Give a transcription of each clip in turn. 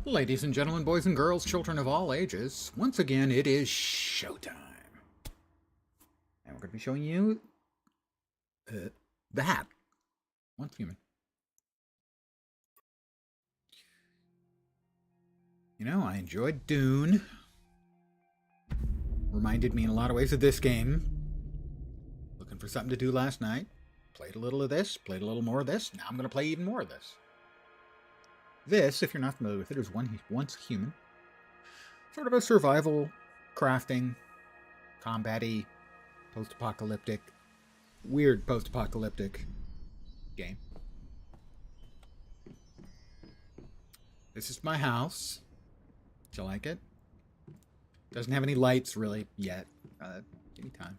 Ladies and gentlemen, boys and girls, children of all ages, once again it is showtime. And we're going to be showing you the hat. Once human. You know, I enjoyed Dune. Reminded me in a lot of ways of this game. Looking for something to do last night. Played a little of this, played a little more of this. Now I'm going to play even more of this. This, if you're not familiar with it, is Once Human. Sort of a survival, crafting, combat-y, post-apocalyptic, weird post-apocalyptic game. This is my house. Do you like it? Doesn't have any lights, really, yet. Anytime.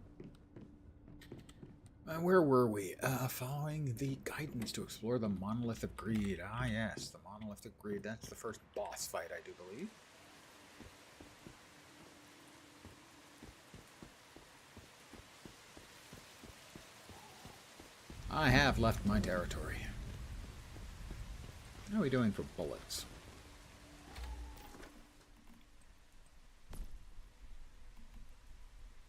Where were we? Following the guidance to explore the Monolith of Greed. Ah, yes, the Monolith of Greed. That's the first boss fight, I do believe. I have left my territory. How are we doing for bullets?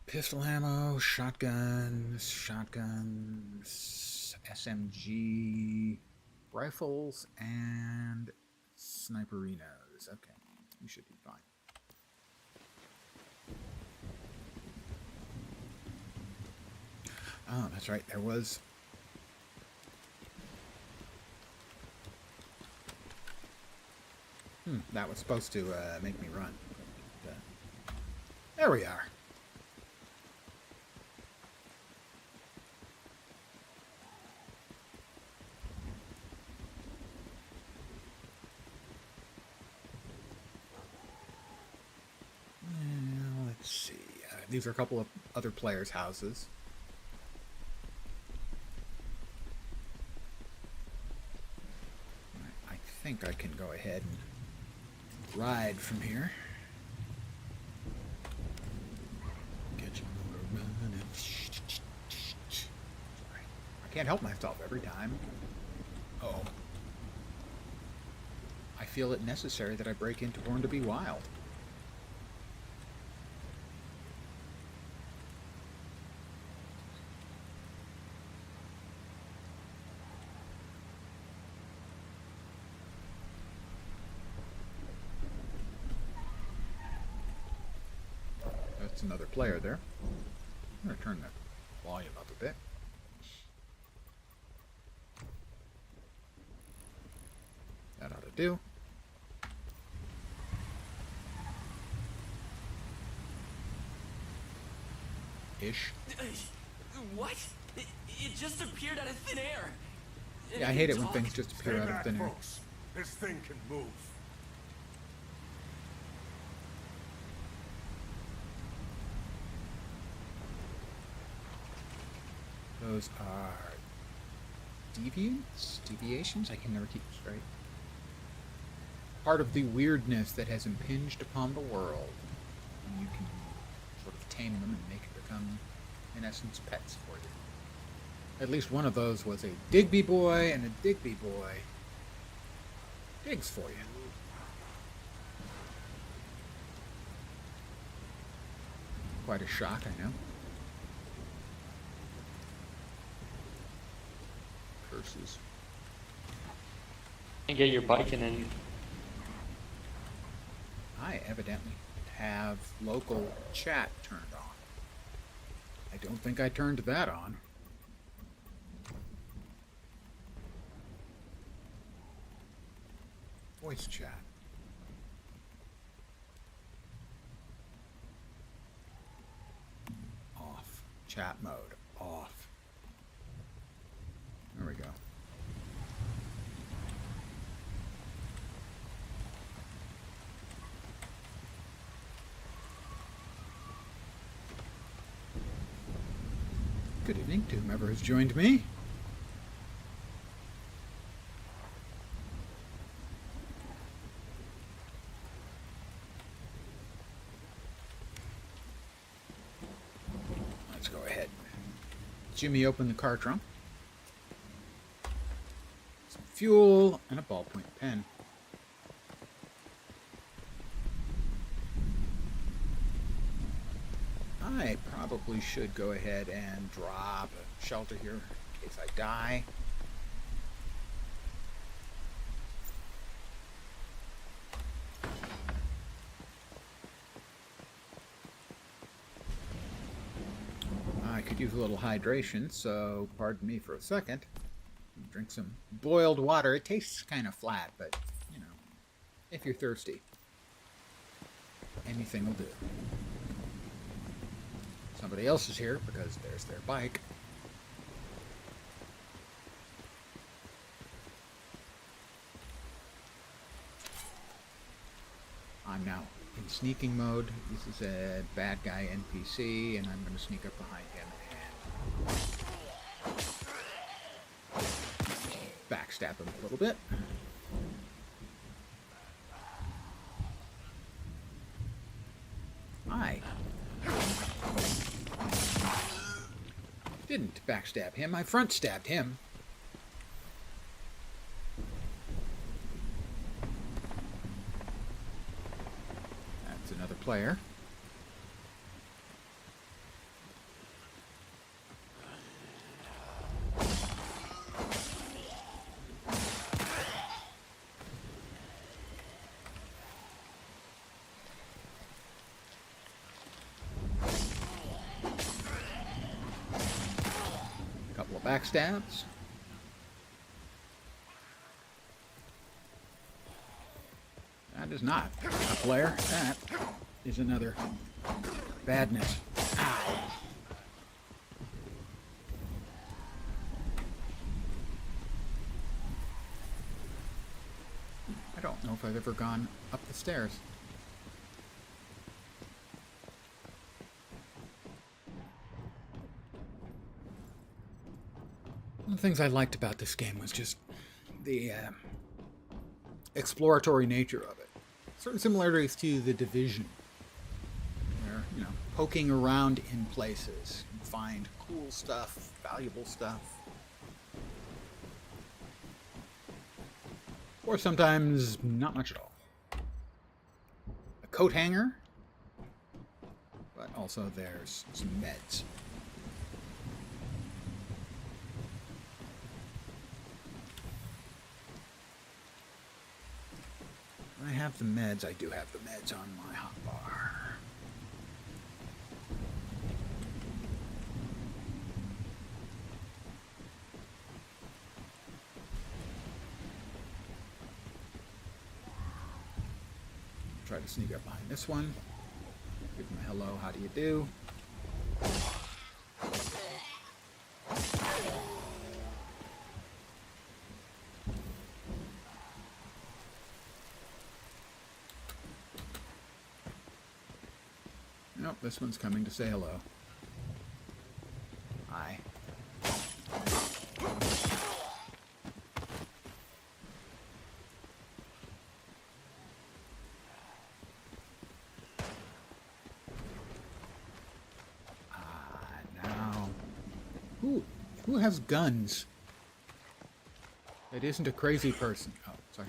Pistol ammo, shotguns, SMG, rifles, and sniperinos. Okay, we should be fine. Oh, that's right, there was... that was supposed to make me run. There we are. Let's see. These are a couple of other players' houses. I think I can go ahead and ride from here. Get your motor running. Sorry. I can't help myself every time. Uh-oh. I feel it necessary that I break into Born to be Wild. That's another player there. I'm going to turn the volume up a bit. That ought to do. Ish. What? It just appeared out of thin air. Yeah, I hate it when things just appear out of thin air. This thing can move. Those are deviations? I can never keep it straight. Part of the weirdness that has impinged upon the world. And you can sort of tame them and make it become, in essence, pets for you. At least one of those was a Digby boy, and a Digby boy digs for you. Quite a shock, I know. Curses. And get your bike and then... I evidently have local chat turned on. I don't think I turned that on. Voice chat. Off. Chat mode. Off. There we go. Good evening to whomever has joined me. Let's go ahead. Jimmy opened the car trunk. Some fuel and a ballpoint pen. I probably should go ahead and drop a shelter here in case I die. I could use a little hydration, so pardon me for a second. Drink some boiled water. It tastes kind of flat, but, you know, if you're thirsty, anything will do. Somebody else is here because there's their bike. I'm now in sneaking mode. This is a bad guy NPC, and I'm going to sneak up behind him and backstab him a little bit. I didn't backstab him. I front stabbed him. That's another player. Couple of backstabs. That is not a player. That is another badness. Ow. I don't know if I've ever gone up the stairs. One of the things I liked about this game was just the exploratory nature of it. Certain similarities to The Division, where, you know, poking around in places, you find cool stuff, valuable stuff. Or sometimes not much at all. A coat hanger, but also there's some meds. I have the meds. I do have the meds on my hotbar. Try to sneak up behind this one. Give him a hello, how do you do? Nope, this one's coming to say hello. Hi. Now. Who has guns? It isn't a crazy person. Oh, sorry.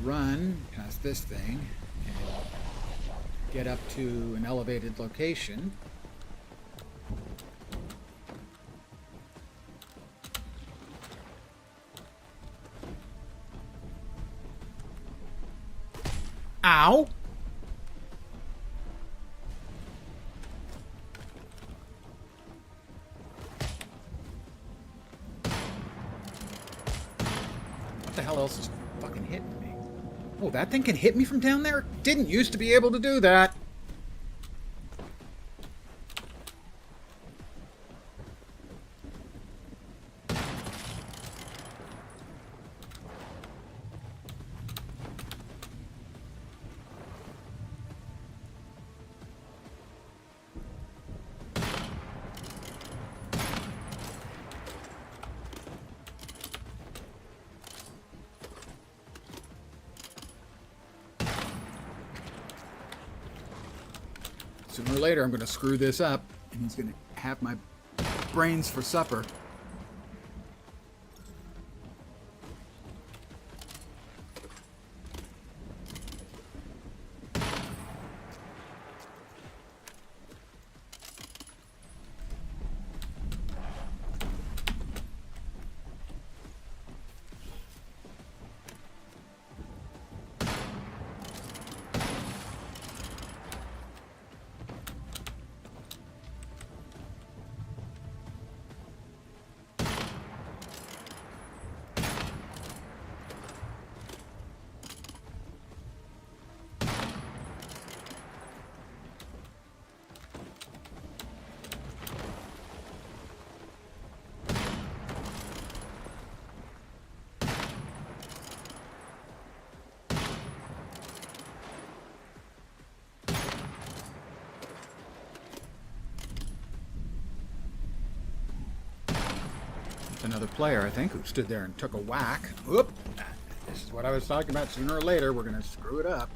Run past this thing and get up to an elevated location. Ow! What the hell else is fucking hitting me? Oh, that thing can hit me from down there? Didn't used to be able to do that. Sooner or later, I'm going to screw this up, and he's going to have my brains for supper. Another player, I think, who stood there and took a whack. Whoop! This is what I was talking about. Sooner or later, we're going to screw it up.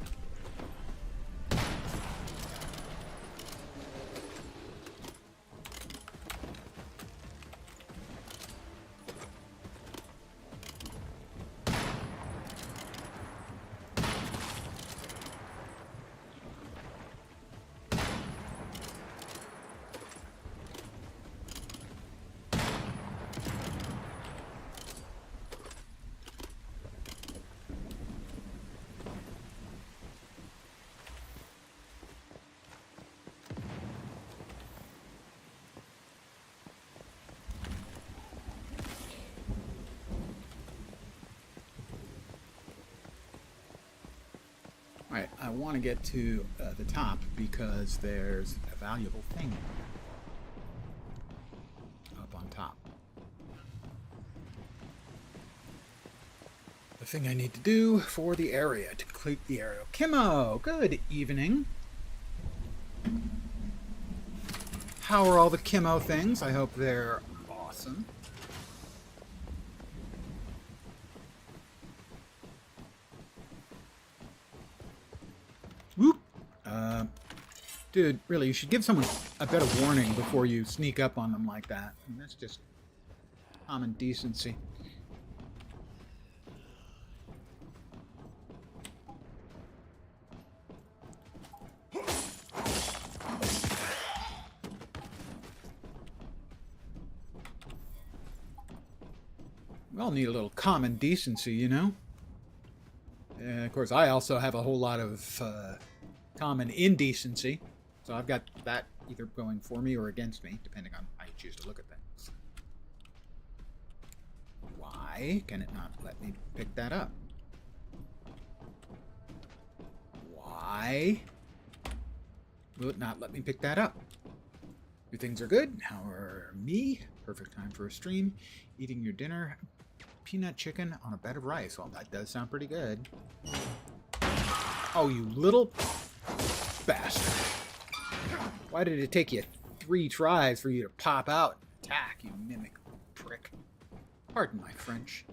Alright, I want to get to the top because there's a valuable thing up on top. The thing I need to do for the area, to complete the area. Kimmo, good evening. How are all the Kimmo things? I hope they're awesome. Whoop! Dude, really, you should give someone a bit of warning before you sneak up on them like that. I mean, that's just common decency. We all need a little common decency, you know? And of course, I also have a whole lot of common indecency. So I've got that either going for me or against me, depending on how you choose to look at things. Why can it not let me pick that up? Why will it not let me pick that up? Your things are good. How are me? Perfect time for a stream. Eating your dinner. Peanut chicken on a bed of rice. Well, that does sound pretty good. Oh, you little bastard. Why did it take you 3 tries for you to pop out and attack, you mimic prick? Pardon my French,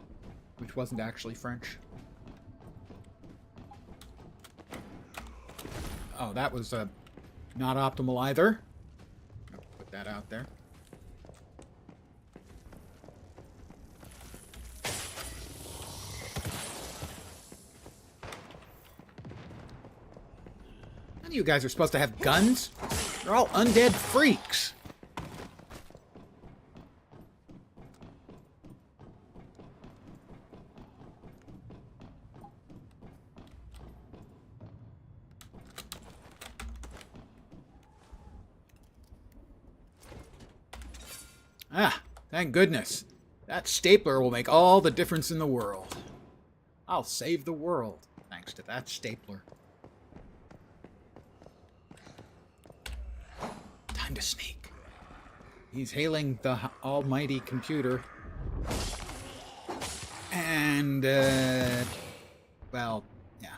which wasn't actually French. Oh, that was not optimal either. I'll put that out there. None of you guys are supposed to have guns. They're all undead freaks. Ah, thank goodness. That stapler will make all the difference in the world. I'll save the world thanks to that stapler. Time to sneak. He's hailing the almighty computer. And, well, yeah.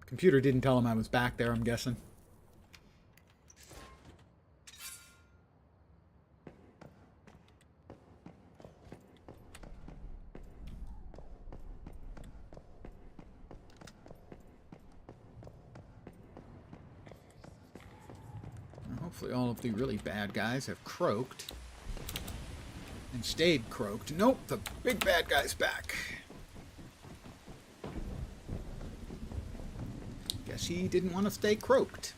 Computer didn't tell him I was back there, I'm guessing. Hopefully all of the really bad guys have croaked. And stayed croaked. Nope, the big bad guy's back. Guess he didn't want to stay croaked.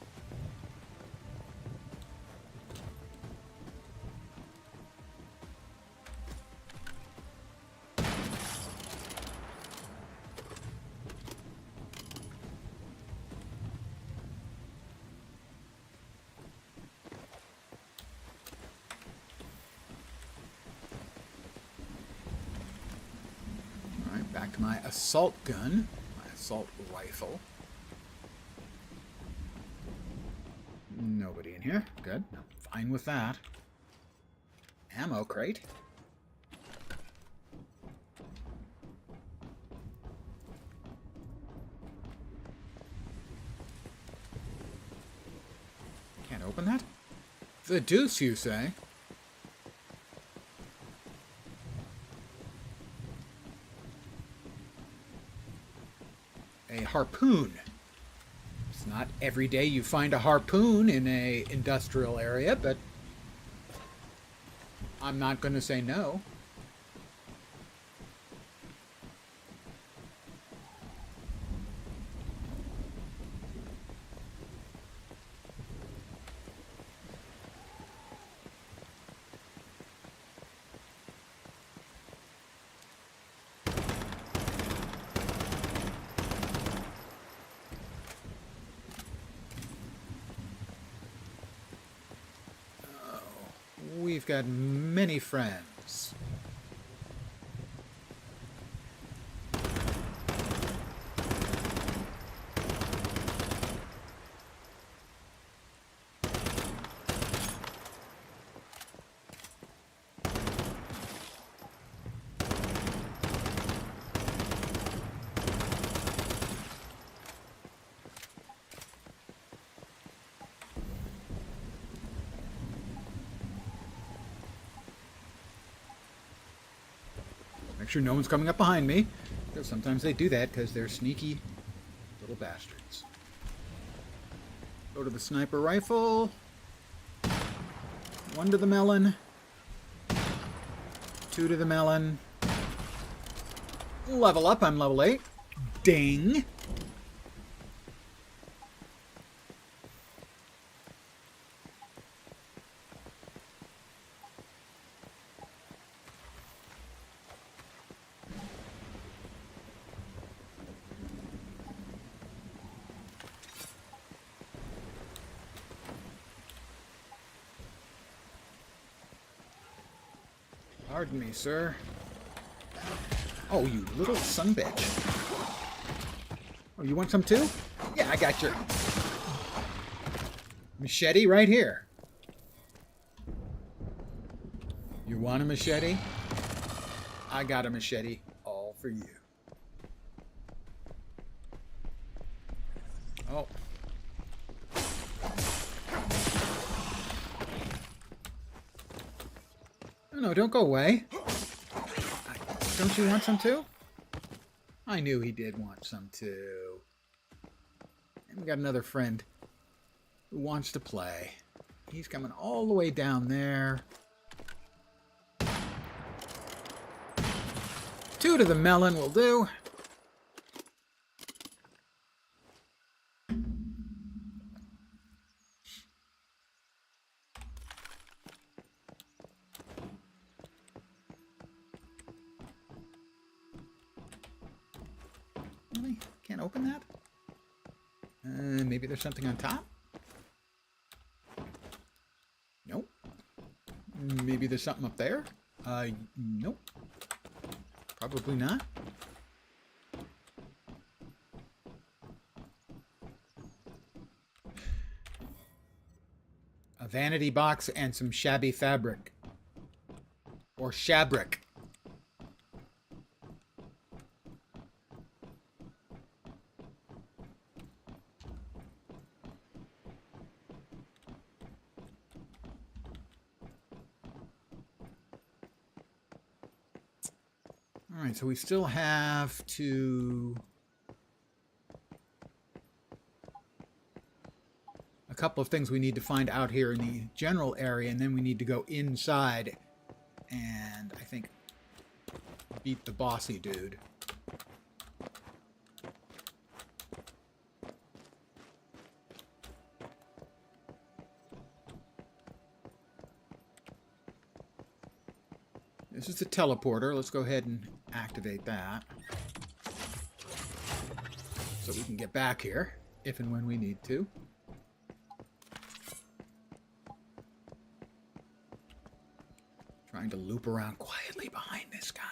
Back to my assault gun, my assault rifle. Nobody in here. Good. I'm fine with that. Ammo crate. Can't open that? The deuce, you say? A harpoon. It's not every day you find a harpoon in a industrial area, but I'm not going to say no. We've got many friends. Make sure no one's coming up behind me, because sometimes they do that because they're sneaky little bastards. Go to the sniper rifle. One to the melon. Two to the melon. Level up, I'm level 8. Ding. Pardon me, sir. Oh, you little sunbitch. Oh, you want some too? Yeah, I got your machete right here. You want a machete? I got a machete all for you. Oh. No, don't go away. Don't you want some too? I knew he did want some too. And we got another friend who wants to play. He's coming all the way down there. Two to the melon will do. Really? Can't open that? Maybe there's something on top? Nope. Maybe there's something up there? Nope. Probably not. A vanity box and some shabby fabric. Or shabric. All right, so we still have to couple of things we need to find out here in the general area, and then we need to go inside and, I think, beat the bossy dude. This is the teleporter. Let's go ahead and activate that so we can get back here if and when we need to. Trying to loop around quietly behind this guy.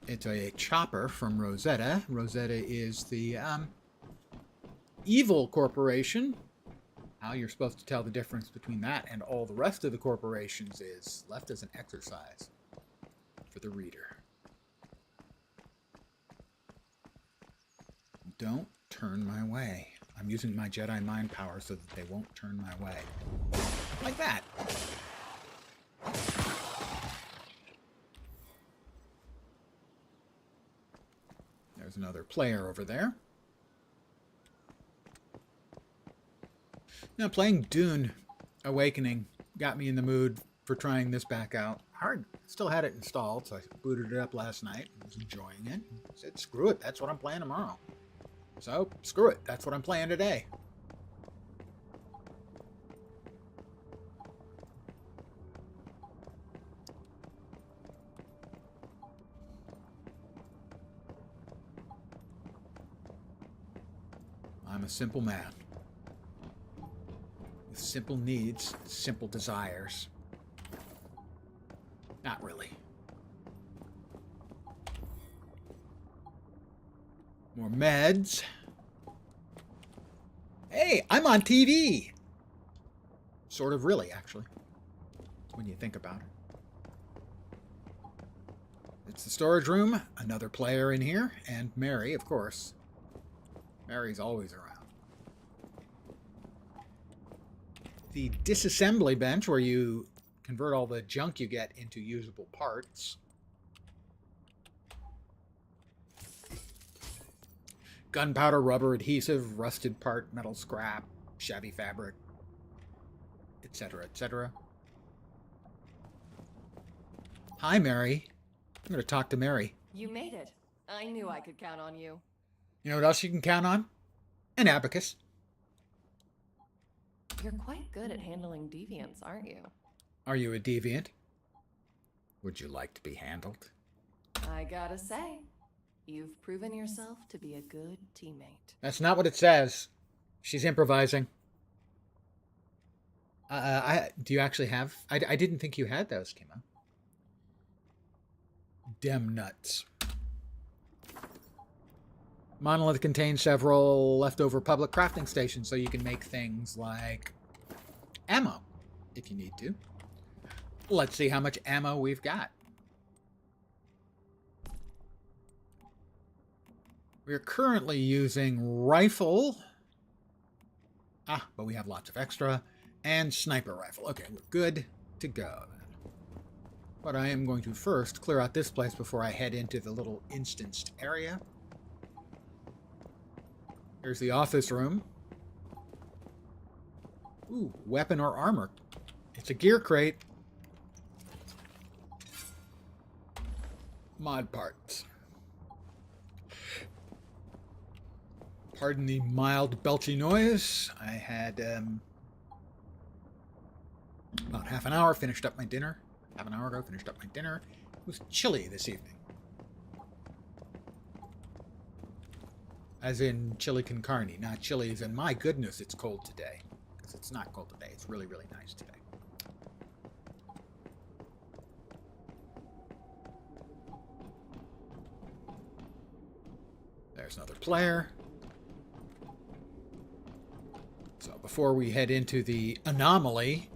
It's a chopper from Rosetta. Rosetta is the evil corporation. How you're supposed to tell the difference between that and all the rest of the corporations is left as an exercise for the reader. Don't turn my way. I'm using my Jedi mind power so that they won't turn my way. Like that. There's another player over there. Now, playing Dune Awakening got me in the mood for trying this back out. Hard. Still had it installed, so I booted it up last night and was enjoying it. I said, screw it, that's what I'm playing tomorrow. So, screw it, that's what I'm playing today. I'm a simple man. With simple needs, simple desires. Not really. More meds. Hey, I'm on TV! Sort of really, actually. When you think about it. It's the storage room. Another player in here. And Mary, of course. Mary's always around. The disassembly bench, where you convert all the junk you get into usable parts. Gunpowder, rubber, adhesive, rusted part, metal scrap, shabby fabric, etc., etc. Hi, Mary. I'm going to talk to Mary. You made it. I knew I could count on you. You know what else you can count on? An abacus. You're quite good at handling deviants, aren't you? Are you a deviant? Would you like to be handled? I gotta say, you've proven yourself to be a good teammate. That's not what it says. She's improvising. Do you actually have... I didn't think you had those, Kimo. Dem nuts. Monolith contains several leftover public crafting stations, so you can make things like ammo, if you need to. Let's see how much ammo we've got. We're currently using rifle. But we have lots of extra. And sniper rifle. Okay, we're good to go then. But I am going to first clear out this place before I head into the little instanced area. Here's the office room. Ooh, weapon or armor. It's a gear crate. Mod parts. Pardon the mild belchy noise. I had about half an hour, finished up my dinner. Half an hour ago, finished up my dinner. It was chilly this evening. As in chili con carne, not chili as in, my goodness, it's cold today. Because it's not cold today. It's really, really nice today. There's another player. So before we head into the anomaly,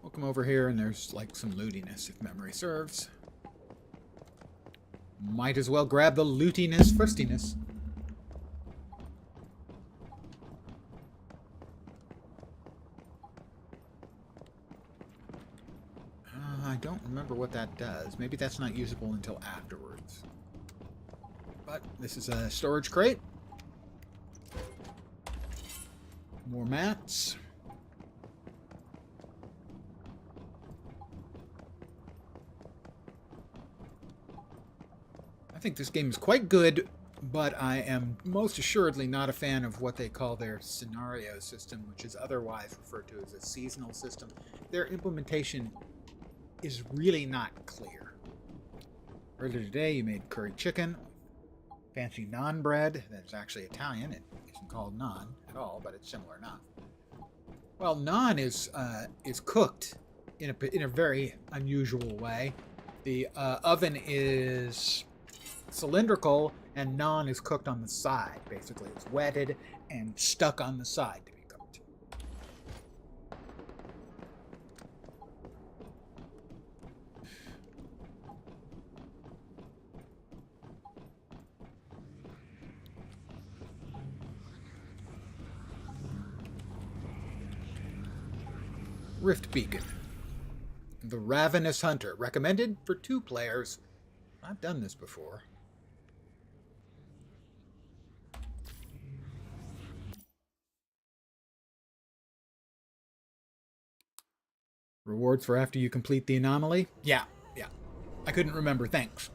we'll come over here and there's like some lootiness if memory serves. Might as well grab the lootiness, fristiness. I don't remember what that does. Maybe that's not usable until afterwards. But this is a storage crate. More mats. I think this game is quite good, but I am most assuredly not a fan of what they call their scenario system, which is otherwise referred to as a seasonal system. Their implementation is really not clear. Earlier today, you made curry chicken, fancy naan bread that's actually Italian. It isn't called naan at all, but it's similar enough. Well, naan is cooked in a very unusual way. The oven is cylindrical, and naan is cooked on the side. Basically, it's wetted and stuck on the side to be cooked. Rift Beacon. The Ravenous Hunter. Recommended for 2 players. I've done this before. Rewards for after you complete the anomaly? Yeah. I couldn't remember. Thanks.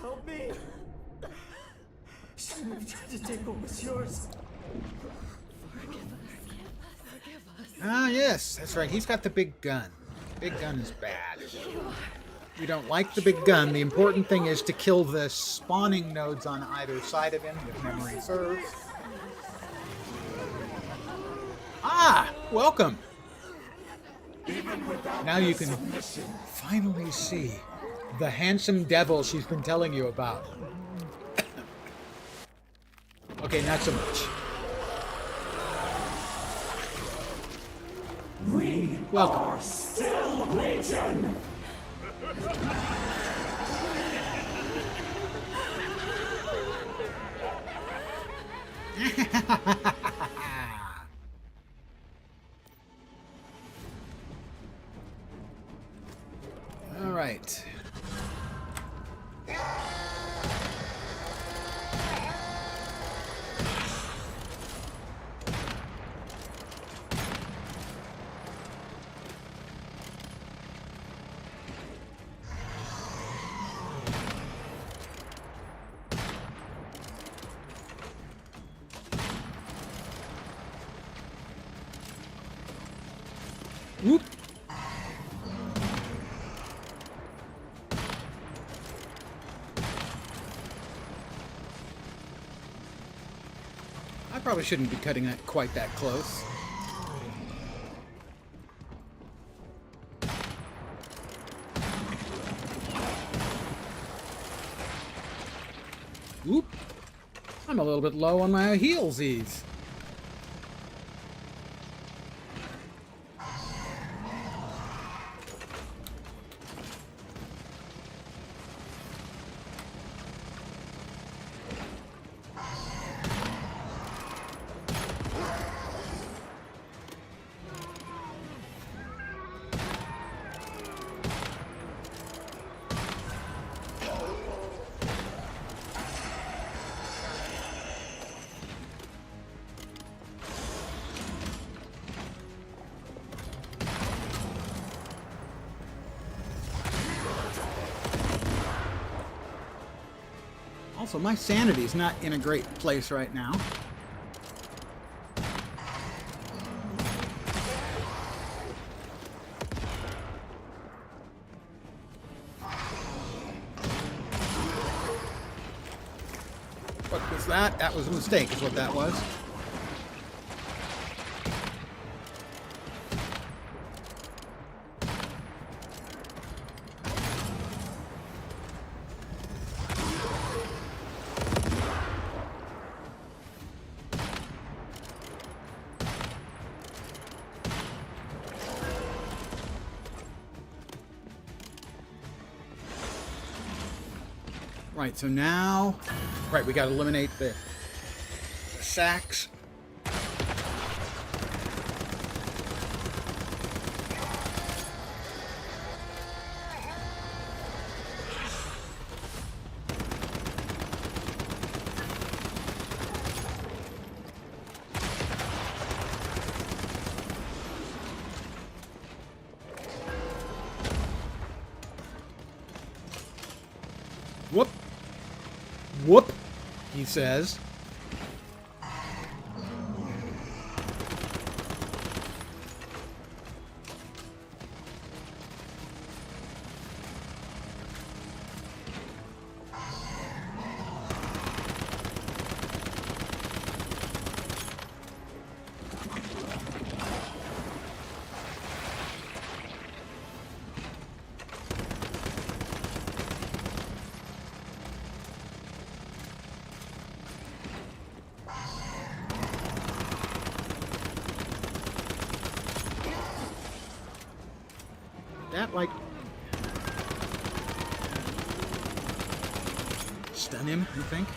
Help me! Shouldn't have tried to take what was yours. Ah, yes, that's right. He's got the big gun. Big gun is bad. We don't like the big gun. The important thing is to kill the spawning nodes on either side of him, if memory serves. Ah, welcome. Now you can finally see the handsome devil she's been telling you about. Okay, not so much. We Welcome. are still Legion! All right. Whoop. I probably shouldn't be cutting it quite that close. Whoop. I'm a little bit low on my heelsies. Also, my sanity's not in a great place right now. What was that? That was a mistake, is what that was. Right, so now... Right, we got to eliminate the sacks. Whoop. Whoop, he says. That, like... stun him, you think?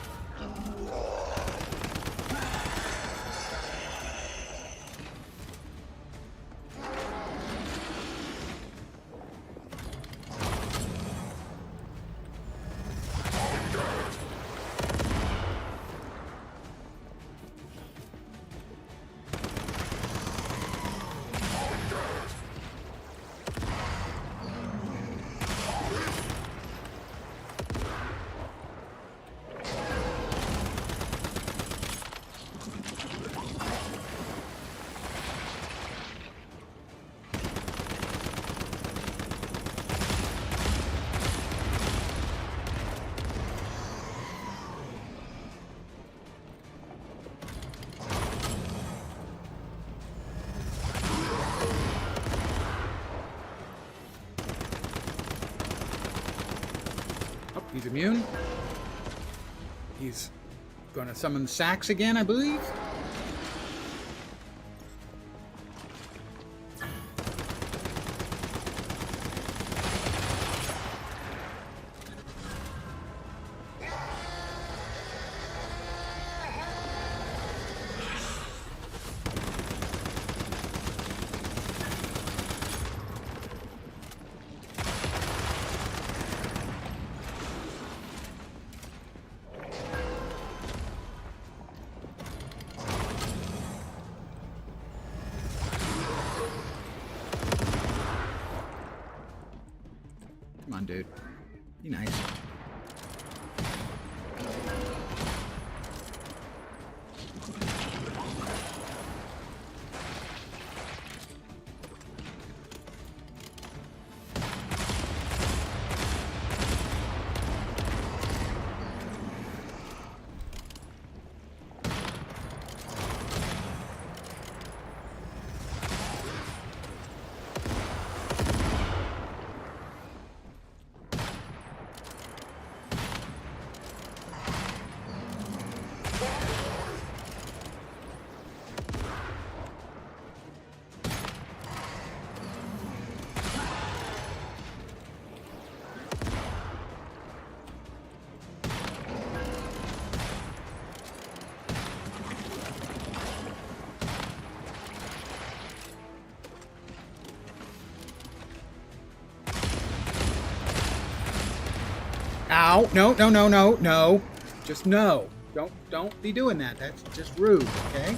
He's immune. He's going to summon the sacks again, I believe. Come on, dude. Be nice. Ow! No, no, no, no, no. Just no. Don't be doing that. That's just rude, okay?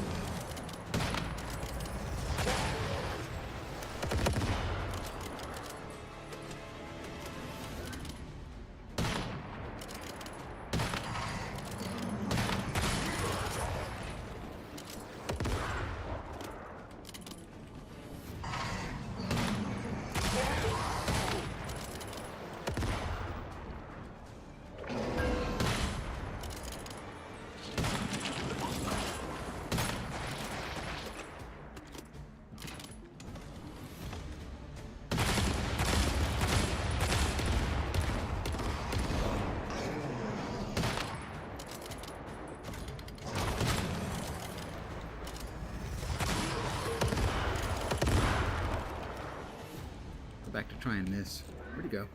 Back to trying this. Where'd he go?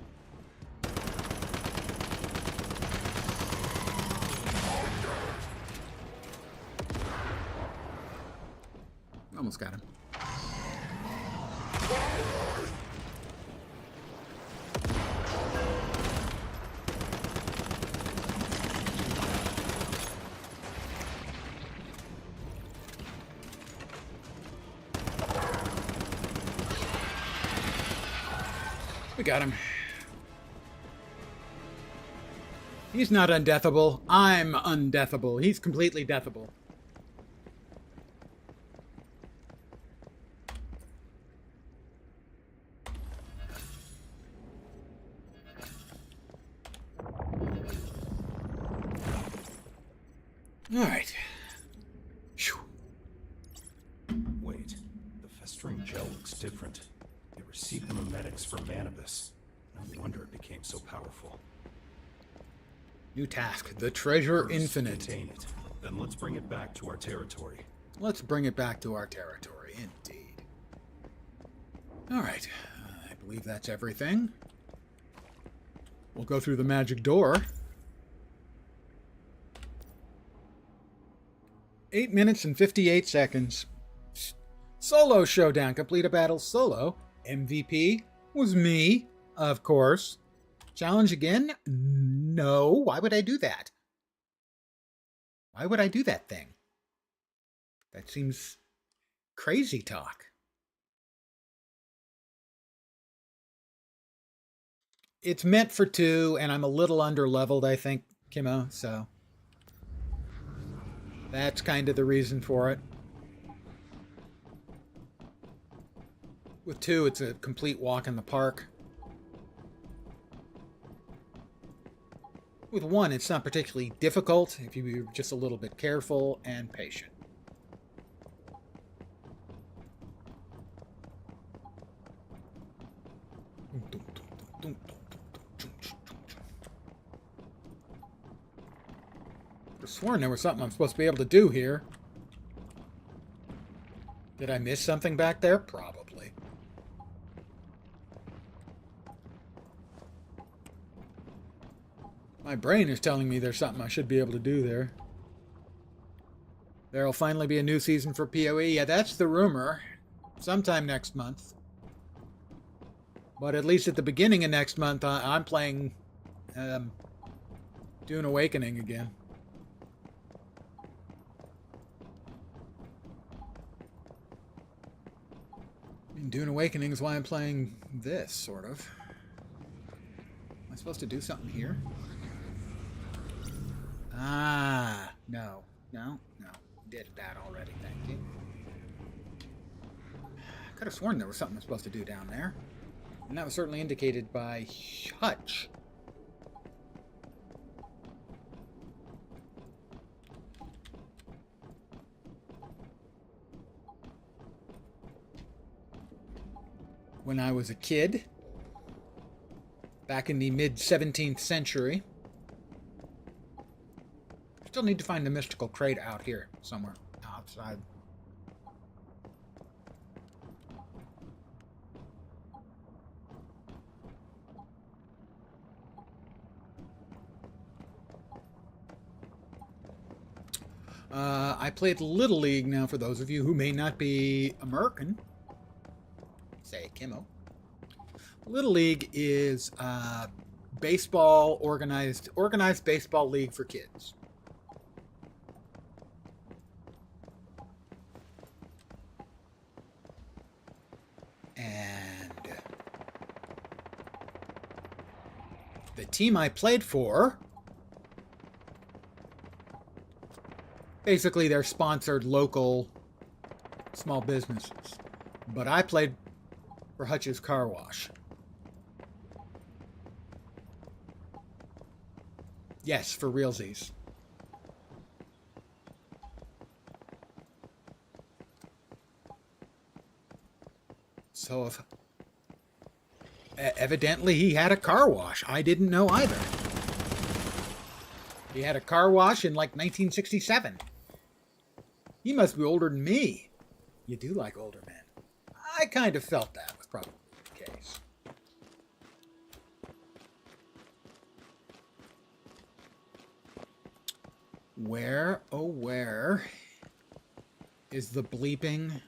Almost got him. We got him. He's not undeathable. I'm undeathable. He's completely deathable. All right. Phew. Wait, the festering gel looks different. They received the memetics from Manibus. No wonder it became so powerful. New task. The treasure First, infinite. Contain it. Then let's bring it back to our territory. Let's bring it back to our territory, indeed. All right. I believe that's everything. We'll go through the magic door. 8 minutes and 58 seconds. Solo showdown. Complete a battle solo. MVP was me, of course. Challenge again? No. Why would I do that? Why would I do that thing? That seems crazy talk. It's meant for 2, and I'm a little under-leveled, I think, Kimmo, so that's kind of the reason for it. With 2, it's a complete walk in the park. With 1, it's not particularly difficult if you're just a little bit careful and patient. I've sworn there was something I'm supposed to be able to do here. Did I miss something back there? Probably. My brain is telling me there's something I should be able to do there. There'll finally be a new season for PoE. Yeah, that's the rumor. Sometime next month. But at least at the beginning of next month, I'm playing Dune Awakening again. Dune Awakening is why I'm playing this, sort of. Am I supposed to do something here? Ah, no. No. Did that already, thank you. I could have sworn there was something I'm supposed to do down there. And that was certainly indicated by Hutch. When I was a kid, back in the mid-17th century, still need to find the mystical crate out here somewhere outside. I played Little League now, for those of you who may not be American. Say Kimmo. Little League is baseball, organized baseball league for kids. And the team I played for, basically they're sponsored local small businesses. But I played for Hutch's Car Wash. Yes, for realsies. So if evidently he had a car wash. I didn't know either. He had a car wash in like 1967. He must be older than me. You do like older men. I kind of felt that was probably the case. Where, oh where, is the bleeping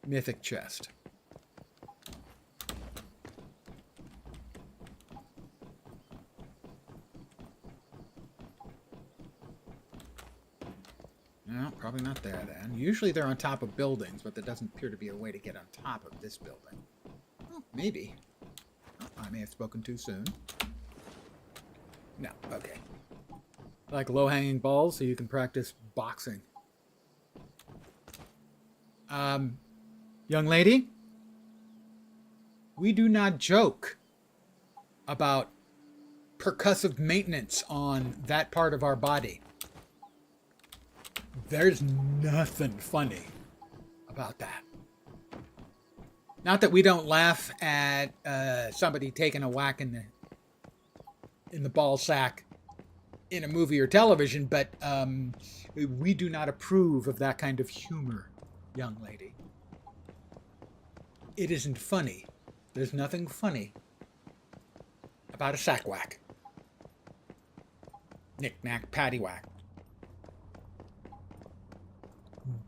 mythic chest. No, probably not there then. Usually they're on top of buildings, but there doesn't appear to be a way to get on top of this building. Oh, maybe. Oh, I may have spoken too soon. No, okay. Like low-hanging balls so you can practice boxing. Young lady, we do not joke about percussive maintenance on that part of our body. There's nothing funny about that. Not that we don't laugh at somebody taking a whack in the ball sack in a movie or television, but we do not approve of that kind of humor, young lady. It isn't funny. There's nothing funny about a sack whack. Knick-knack, paddywhack.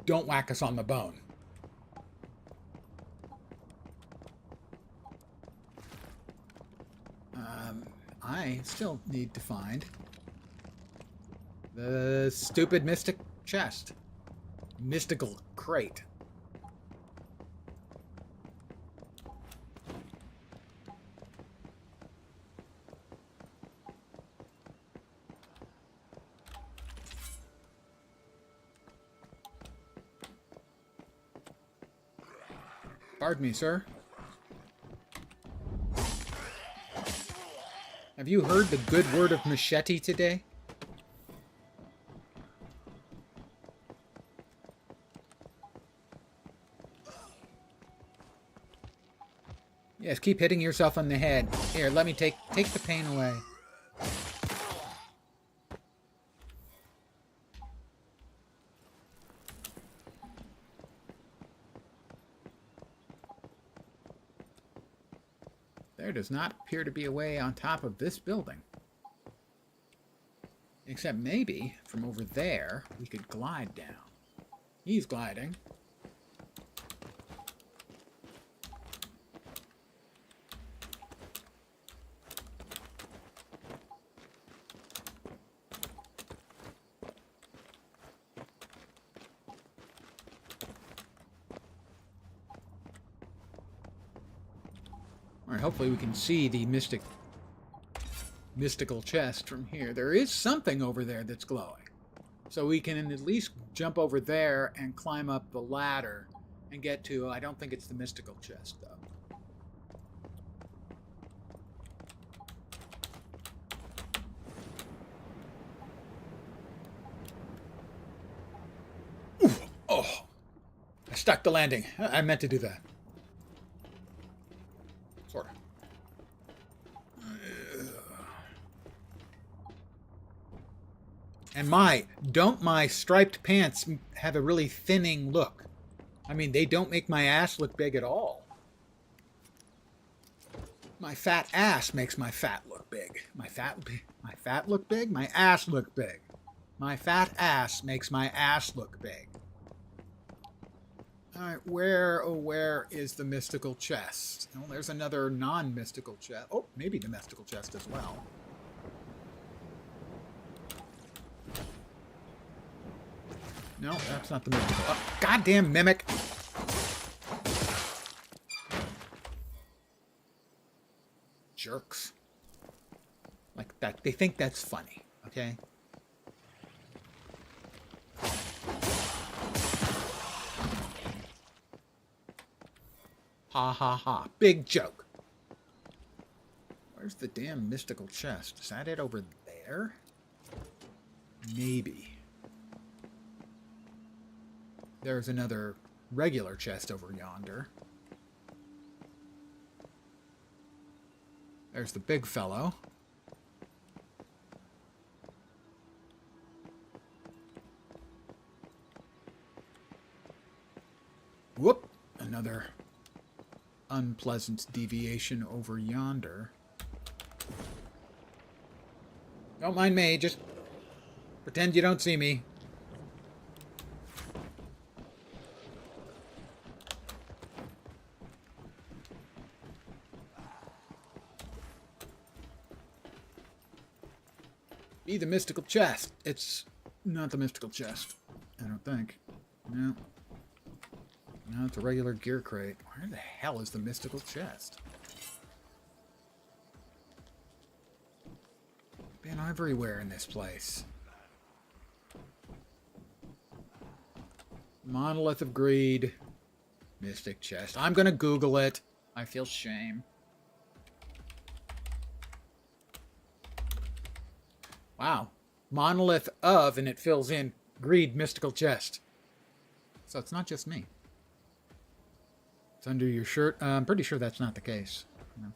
Don't whack us on the bone. I still need to find the stupid mystic chest. Mystical crate. Pardon me, sir. Have you heard the good word of machete today? Yes, keep hitting yourself on the head. Here, let me take the pain away. There does not appear to be a way on top of this building. Except maybe from over there we could glide down. He's gliding. Alright, hopefully we can see the mystical chest from here. There is something over there that's glowing. So we can at least jump over there and climb up the ladder and get to, I don't think it's the mystical chest, though. Ooh, oh! I stuck the landing. I meant to do that. Sort of. And don't my striped pants have a really thinning look? I mean, they don't make my ass look big at all. My fat ass makes my fat look big. My fat look big? My ass look big. My fat ass makes my ass look big. Alright, where is the mystical chest? Oh, there's another non-mystical chest. Oh, maybe the mystical chest as well. No, that's not the mystical. Oh, goddamn mimic! Jerks. Like that. They think that's funny, okay? Ha ha ha. Big joke. Where's the damn mystical chest? Is that it over there? Maybe. There's another regular chest over yonder. There's the big fellow. Whoop! Another unpleasant deviation over yonder. Don't mind me, just pretend you don't see me. Be the mystical chest. It's not the mystical chest. I don't think. No. No, it's a regular gear crate. Where the hell is the mystical chest? Been everywhere in this place. Monolith of Greed. Mystic chest. I'm gonna Google it. I feel shame. Wow. Monolith of, and it fills in Greed mystical chest. So it's not just me. It's under your shirt. I'm pretty sure that's not the case. No.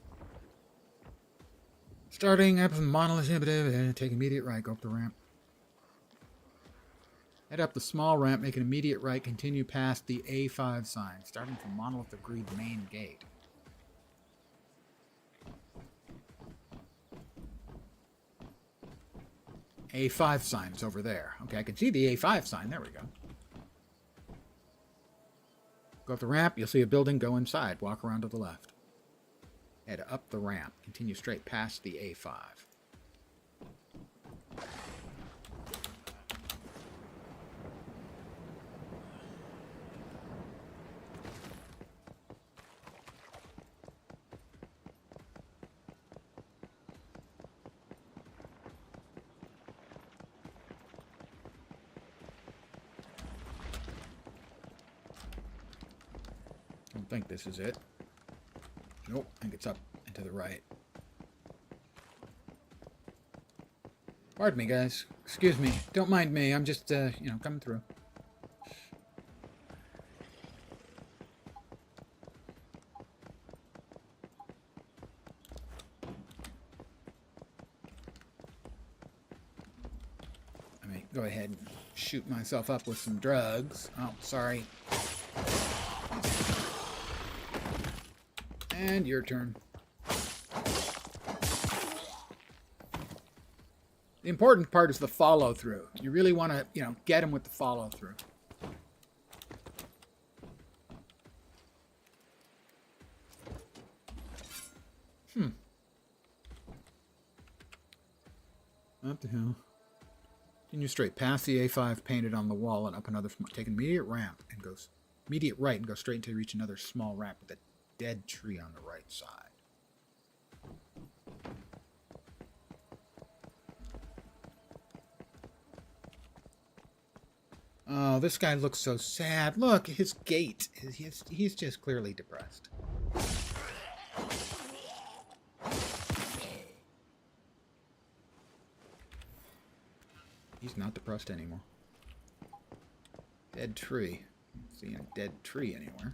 Starting up with Monolith, take immediate right, go up the ramp. Head up the small ramp, make an immediate right, continue past the A5 sign, starting from Monolith of Greed main gate. A5 sign's over there. Okay, I can see the A5 sign. There we go. Go up the ramp, you'll see a building, go inside. Walk around to the left. Head up the ramp. Continue straight past the A5. I don't think this is it. Nope, I think it's up and to the right. Pardon me, guys. Excuse me. Don't mind me. I'm just, coming through. Let me go ahead and shoot myself up with some drugs. Oh, sorry. And your turn. The important part is the follow-through. You really want to, get him with the follow-through. Up the hill. Continue straight past the A5 painted on the wall and up another, take an immediate ramp and goes immediate right and go straight until you reach another small ramp with a dead tree on the right side. Oh, this guy looks so sad. Look, his gait. He's just clearly depressed. He's not depressed anymore. Dead tree. See a dead tree anywhere.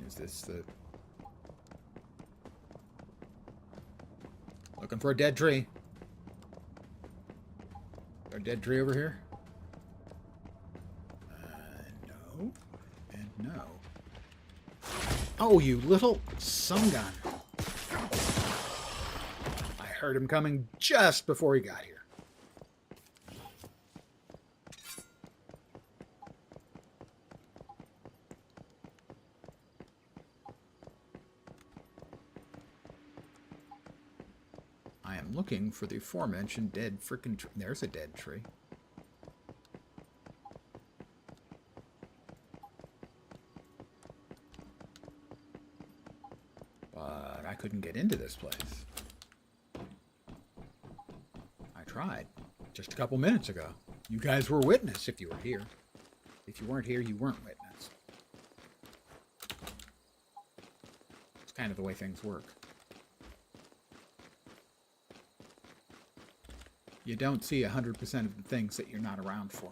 Is this the... Looking for a dead tree. Is there a dead tree over here? No. And no. Oh, you little sun gun. I heard him coming just before he got here. I am looking for the aforementioned dead frickin' tree. There's a dead tree. But I couldn't get into this place. I tried just a couple minutes ago. You guys were witness if you were here. If you weren't here, you weren't witness. It's kind of the way things work. You don't see 100% of the things that you're not around for.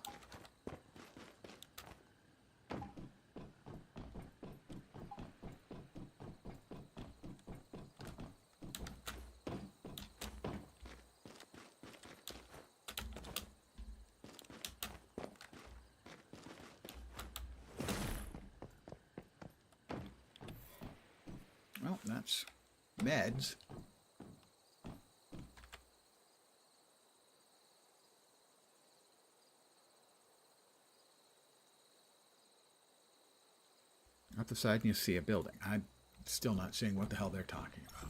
Well, that's meds. Up the side and you see a building. I'm still not seeing what the hell they're talking about.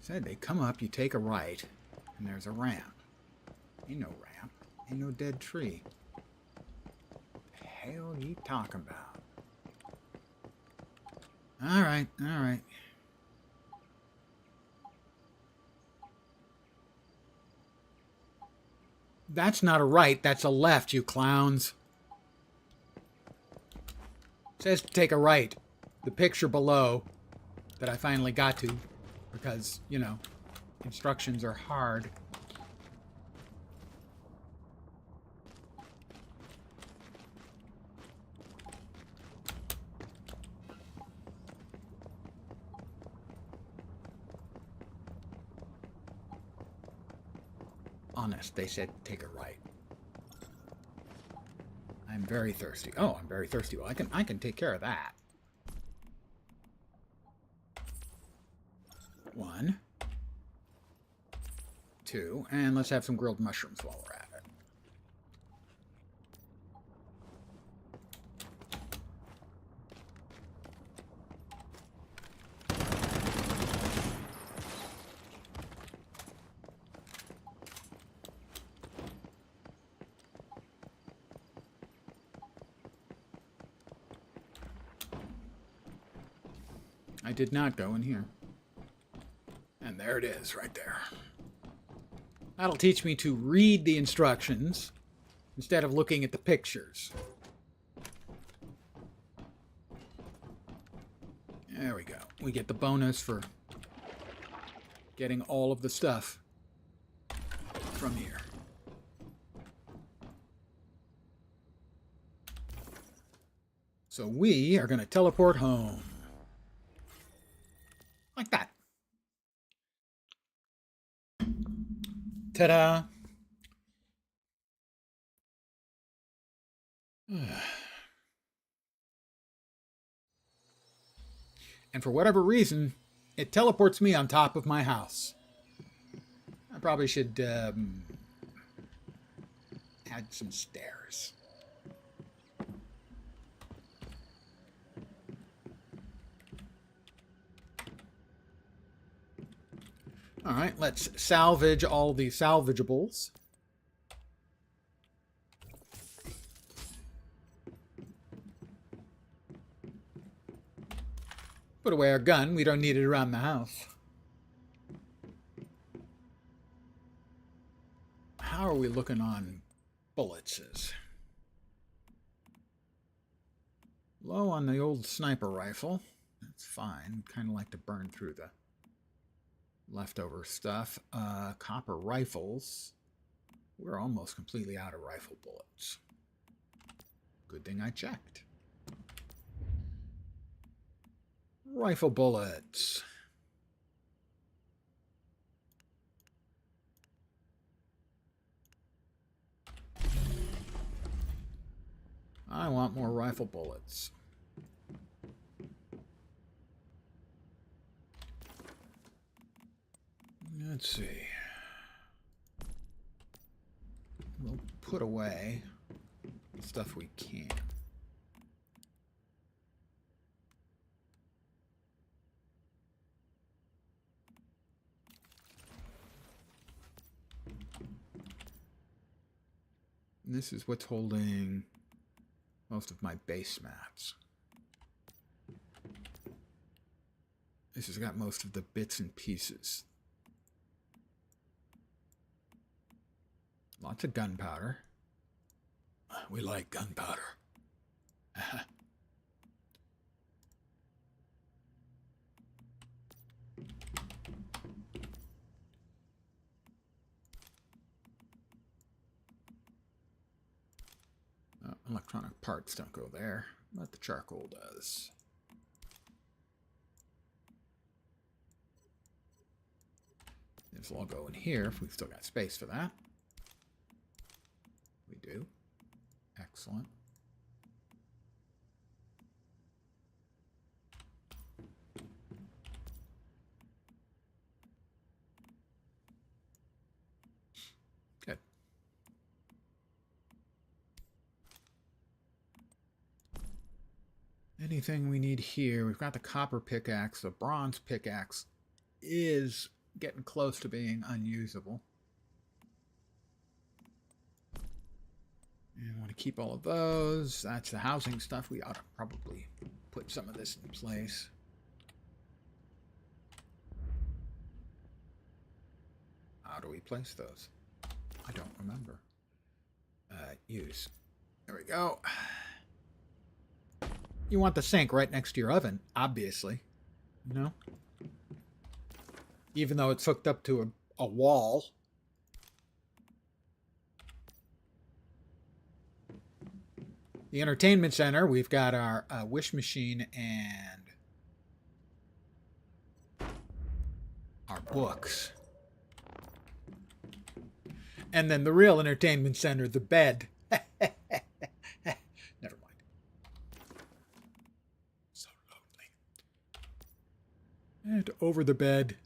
Said they come up, you take a right, and there's a ramp. Ain't no ramp. Ain't no dead tree. The hell you talking about? Alright, alright. That's not a right, that's a left, you clowns. It says to take a right. The picture below that I finally got to, because, you know, instructions are hard. Honest, they said take a right. I'm very thirsty. Oh, I'm very thirsty. Well, I can take care of that. 1, 2, and let's have some grilled mushrooms while we're at it. I did not go in here. And there it is, right there. That'll teach me to read the instructions instead of looking at the pictures. There we go. We get the bonus for getting all of the stuff from here. So we are going to teleport home. Like that. Ta-da! And for whatever reason, it teleports me on top of my house. I probably should add some stairs. All right, let's salvage all the salvageables. Put away our gun. We don't need it around the house. How are we looking on bullets? Low on the old sniper rifle. That's fine. Kind of like to burn through the leftover stuff. Copper rifles. We're almost completely out of rifle bullets. Good thing I checked. Rifle bullets. I want more rifle bullets. Let's see. We'll put away stuff we can. And this is what's holding most of my base mats. This has got most of the bits and pieces. Lots of gunpowder. We like gunpowder. Electronic parts don't go there, but the charcoal does. This will all go in here if we've still got space for that. We do. Excellent. Anything we need here? We've got the copper pickaxe. The bronze pickaxe is getting close to being unusable. And I want to keep all of those. That's the housing stuff. We ought to probably put some of this in place. How do we place those? I don't remember. Use. There we go. You want the sink right next to your oven, obviously. You know? Even though it's hooked up to a wall. The entertainment center, we've got our wish machine and our books. And then the real entertainment center, the bed. Never mind. So lonely. And over the bed,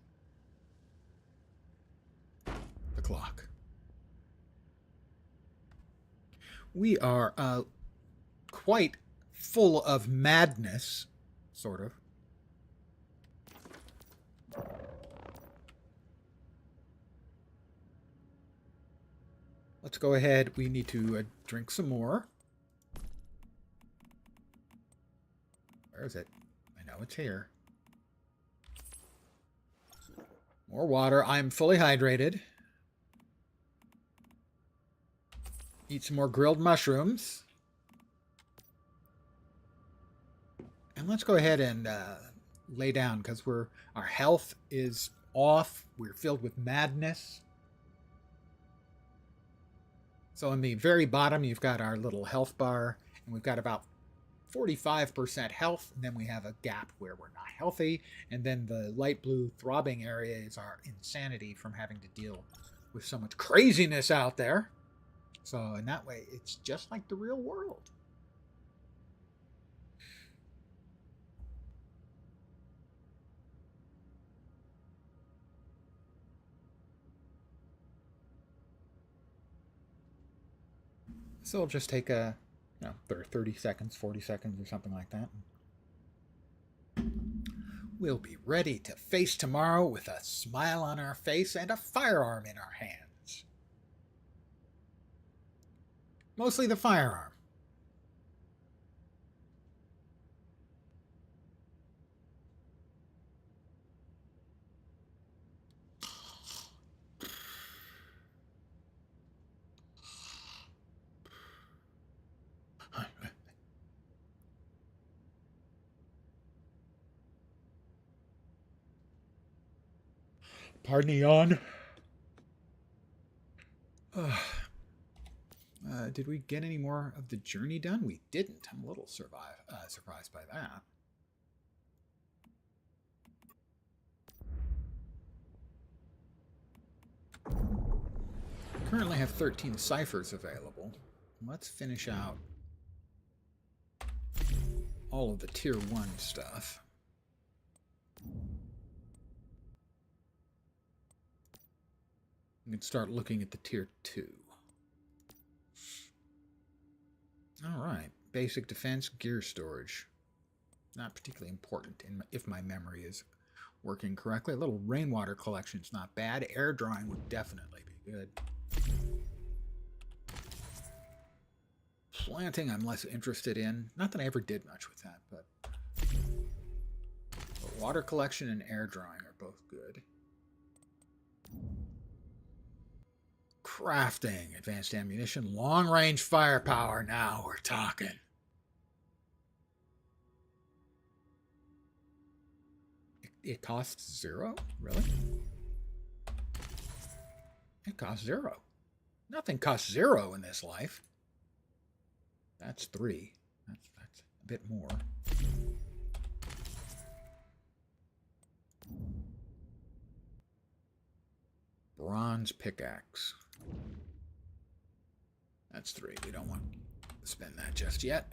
the clock. We are quite full of madness, sort of. Let's go ahead. We need to drink some more. Where is it? I know it's here. More water. I'm fully hydrated. Eat some more grilled mushrooms. And let's go ahead and lay down because our health is off. We're filled with madness. So in the very bottom, you've got our little health bar, and we've got about 45% health, and then we have a gap where we're not healthy, and then the light blue throbbing area is our insanity from having to deal with so much craziness out there. So in that way, it's just like the real world. So it'll just take 30 seconds, 40 seconds or something like that. We'll be ready to face tomorrow with a smile on our face and a firearm in our hands. Mostly the firearm. Pardon the yawn. Did we get any more of the journey done? We didn't. I'm a little surprised by that. Currently have 13 ciphers available. Let's finish out all of the tier 1 stuff. We can start looking at the tier 2. Alright, basic defense, gear storage. Not particularly important if my memory is working correctly. A little rainwater collection's not bad. Air drying would definitely be good. Planting I'm less interested in. Not that I ever did much with that, but water collection and air drying are both good. Crafting, advanced ammunition, long-range firepower. Now we're talking. It costs 0? Really? It costs 0. Nothing costs 0 in this life. That's 3. That's a bit more. Bronze pickaxe. That's 3. We don't want to spend that just yet.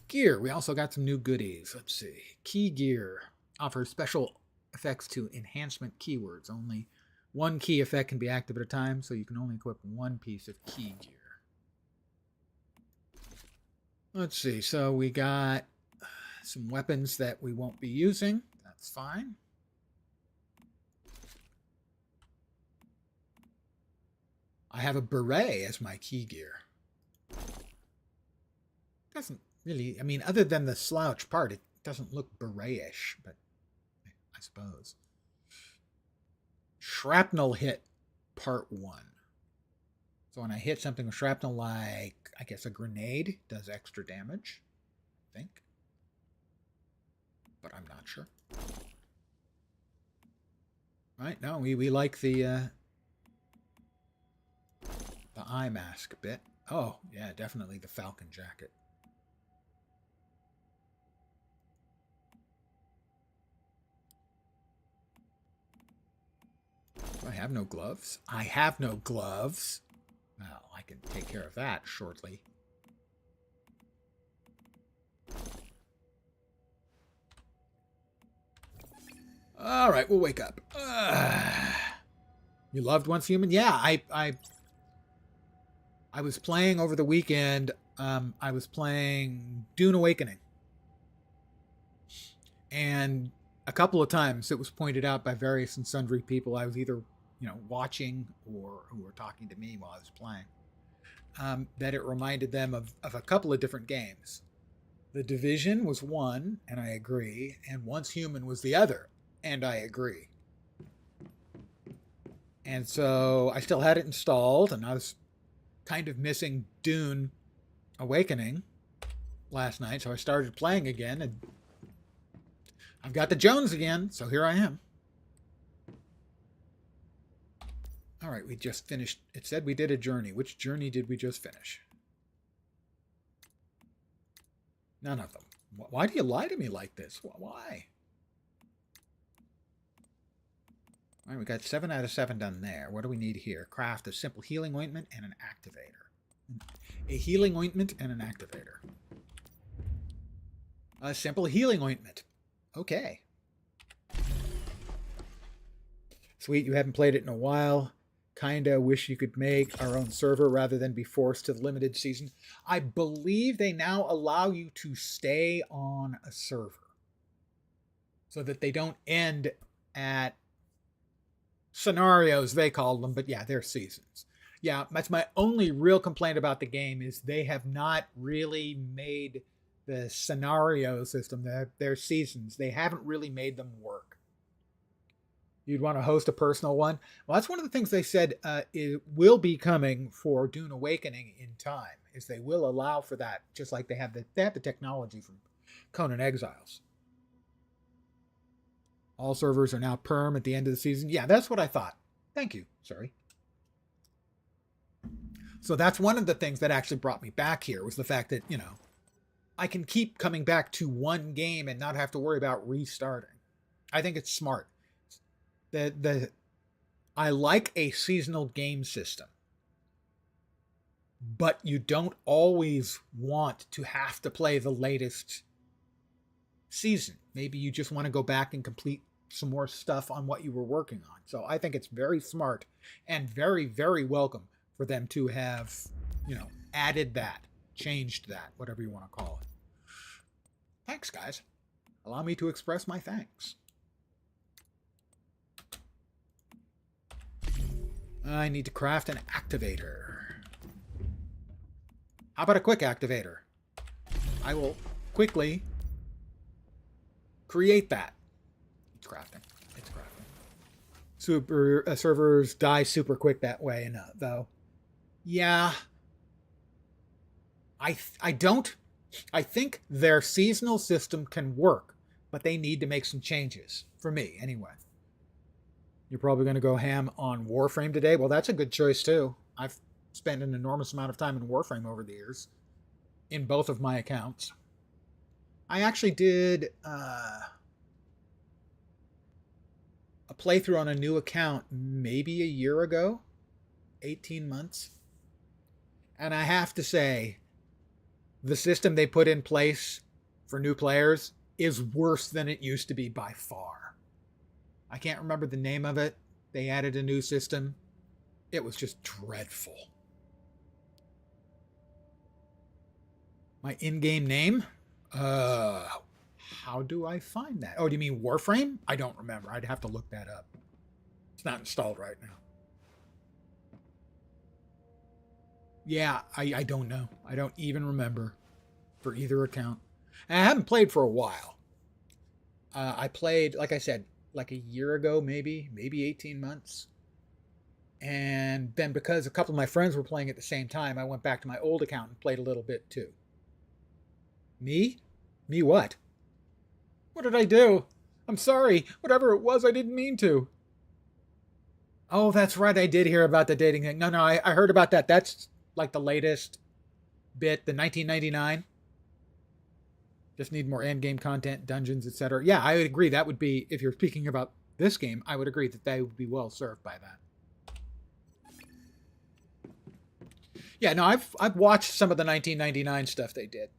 Gear. We also got some new goodies. Let's see. Key gear offers special effects to enhancement keywords. Only one key effect can be active at a time, so you can only equip one piece of key gear. Let's see. So we got some weapons that we won't be using. That's fine. I have a beret as my key gear. Doesn't really, I mean, other than the slouch part, it doesn't look beret-ish, but I suppose. Shrapnel hit part 1. So when I hit something with shrapnel, like, I guess a grenade, does extra damage, I think. But I'm not sure. Right, no, we like the eye mask bit. Oh, yeah, definitely the Falcon jacket. Do I have no gloves? I have no gloves. Well, I can take care of that shortly. All right, we'll wake up. You loved Once Human? Yeah, I was playing over the weekend. I was playing Dune Awakening. And a couple of times it was pointed out by various and sundry people I was either, watching or who were talking to me while I was playing, that it reminded them of a couple of different games. The Division was one, and I agree, and Once Human was the other, and I agree. And so I still had it installed, and I was kind of missing Dune Awakening last night, so I started playing again, and I've got the Jones again, so here I am. All right, we just finished. It said we did a journey. Which journey did we just finish? None of them. Why do you lie to me like this? Why? All right, we got 7 out of 7 done there. What do we need here? Craft a simple healing ointment and an activator. A healing ointment and an activator. A simple healing ointment. Okay. Sweet, you haven't played it in a while. Kinda wish you could make our own server rather than be forced to the limited season. I believe they now allow you to stay on a server so that they don't end at scenarios, they call them, but yeah, they're seasons. Yeah, that's my only real complaint about the game is they have not really made the scenario system, their seasons, they haven't really made them work. You'd want to host a personal one. Well, that's one of the things they said it will be coming for Dune Awakening in time, is they will allow for that, just like they have the technology from Conan Exiles. All servers are now perm at the end of the season. Yeah, that's what I thought. Thank you. Sorry. So that's one of the things that actually brought me back here was the fact that, I can keep coming back to one game and not have to worry about restarting. I think it's smart. I like a seasonal game system, but you don't always want to have to play the latest season. Maybe you just want to go back and complete some more stuff on what you were working on. So I think it's very smart and very, very welcome for them to have, added that, changed that, whatever you want to call it. Thanks, guys. Allow me to express my thanks. I need to craft an activator. How about a quick activator? I will quickly create that. It's crafting. Super servers die super quick that way, though. Yeah. I don't. I think their seasonal system can work, but they need to make some changes. For me, anyway. You're probably going to go ham on Warframe today. Well, that's a good choice, too. I've spent an enormous amount of time in Warframe over the years. In both of my accounts. I actually did a playthrough on a new account maybe a year ago. 18 months. And I have to say, the system they put in place for new players is worse than it used to be by far. I can't remember the name of it. They added a new system. It was just dreadful. My in-game name? How do I find that? Oh, do you mean Warframe? I don't remember. I'd have to look that up. It's not installed right now. Yeah, I don't know. I don't even remember for either account. And I haven't played for a while. I played, like I said, like a year ago, maybe 18 months. And then because a couple of my friends were playing at the same time, I went back to my old account and played a little bit too. Me? Me what? What did I do? I'm sorry. Whatever it was, I didn't mean to. Oh, that's right. I did hear about the dating thing. No, I heard about that. That's like the latest bit, the 1999. Just need more end game content, dungeons, etc. Yeah, I would agree. That would be, if you're speaking about this game, I would agree that they would be well served by that. Yeah, no, I've watched some of the 1999 stuff they did.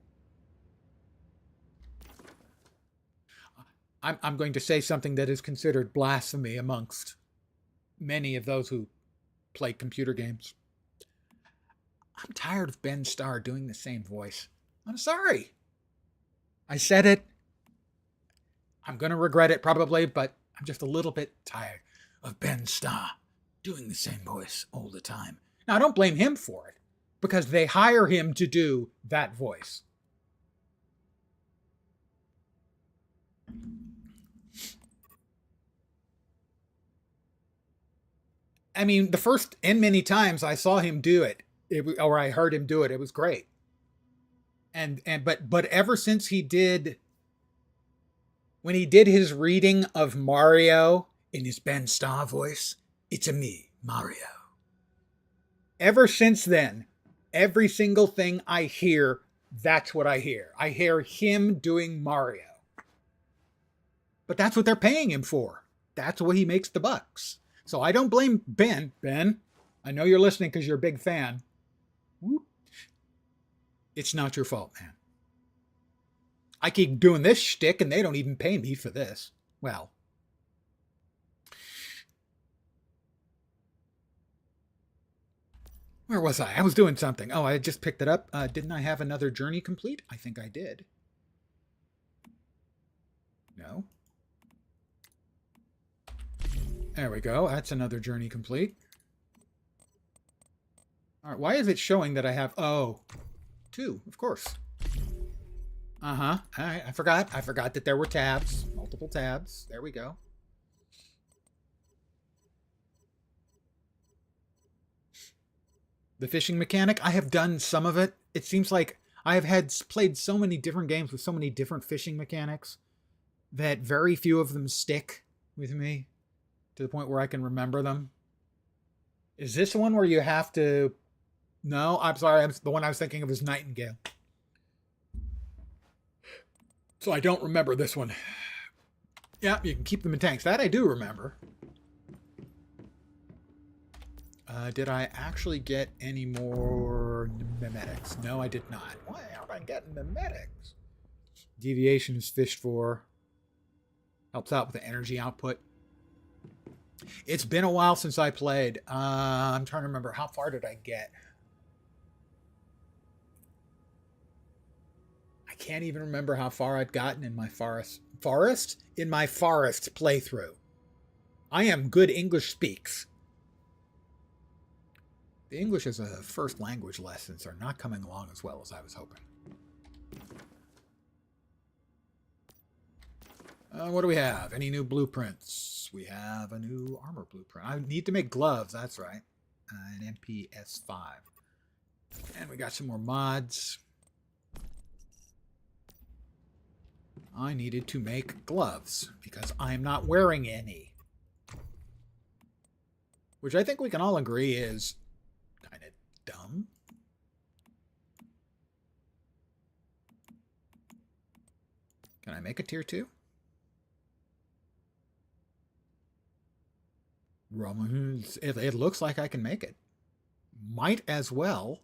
I'm going to say something that is considered blasphemy amongst many of those who play computer games. I'm tired of Ben Starr doing the same voice. I'm sorry. I said it. I'm going to regret it probably, but I'm just a little bit tired of Ben Starr doing the same voice all the time. Now, I don't blame him for it, because they hire him to do that voice. I mean, the first and many times I saw him do it, or I heard him do it, it was great. But ever since when he did his reading of Mario in his Ben Starr voice, it's a me, Mario. Ever since then, every single thing I hear, that's what I hear. I hear him doing Mario. But that's what they're paying him for. That's what he makes the bucks. So I don't blame Ben. Ben, I know you're listening because you're a big fan. Whoop. It's not your fault, man. I keep doing this shtick and they don't even pay me for this. Well. Where was I? I was doing something. Oh, I just picked it up. Didn't I have another journey complete? I think I did. No. There we go. That's another journey complete. All right. Why is it showing that I have... Oh, 2, of course. Uh-huh. All right. I forgot. I forgot that there were tabs. Multiple tabs. There we go. The fishing mechanic, I have done some of it. It seems like I have played so many different games with so many different fishing mechanics that very few of them stick with me to the point where I can remember them. Is this one where you have to... No, I'm sorry. The one I was thinking of is Nightingale. So I don't remember this one. Yeah, you can keep them in tanks. That I do remember. Did I actually get any more mimetics? No, I did not. Why aren't I getting mimetics? Deviation is fished for. Helps out with the energy output. It's been a while since I played. I'm trying to remember. How far did I get? I can't even remember how far I'd gotten in my forest playthrough. I am good English speaks. The English as a first language lessons are not coming along as well as I was hoping. What do we have? Any new blueprints? We have a new armor blueprint. I need to make gloves, that's right. An MPS 5. And we got some more mods. I needed to make gloves because I'm not wearing any. Which I think we can all agree is kind of dumb. Can I make a tier 2? It looks like I can make it. Might as well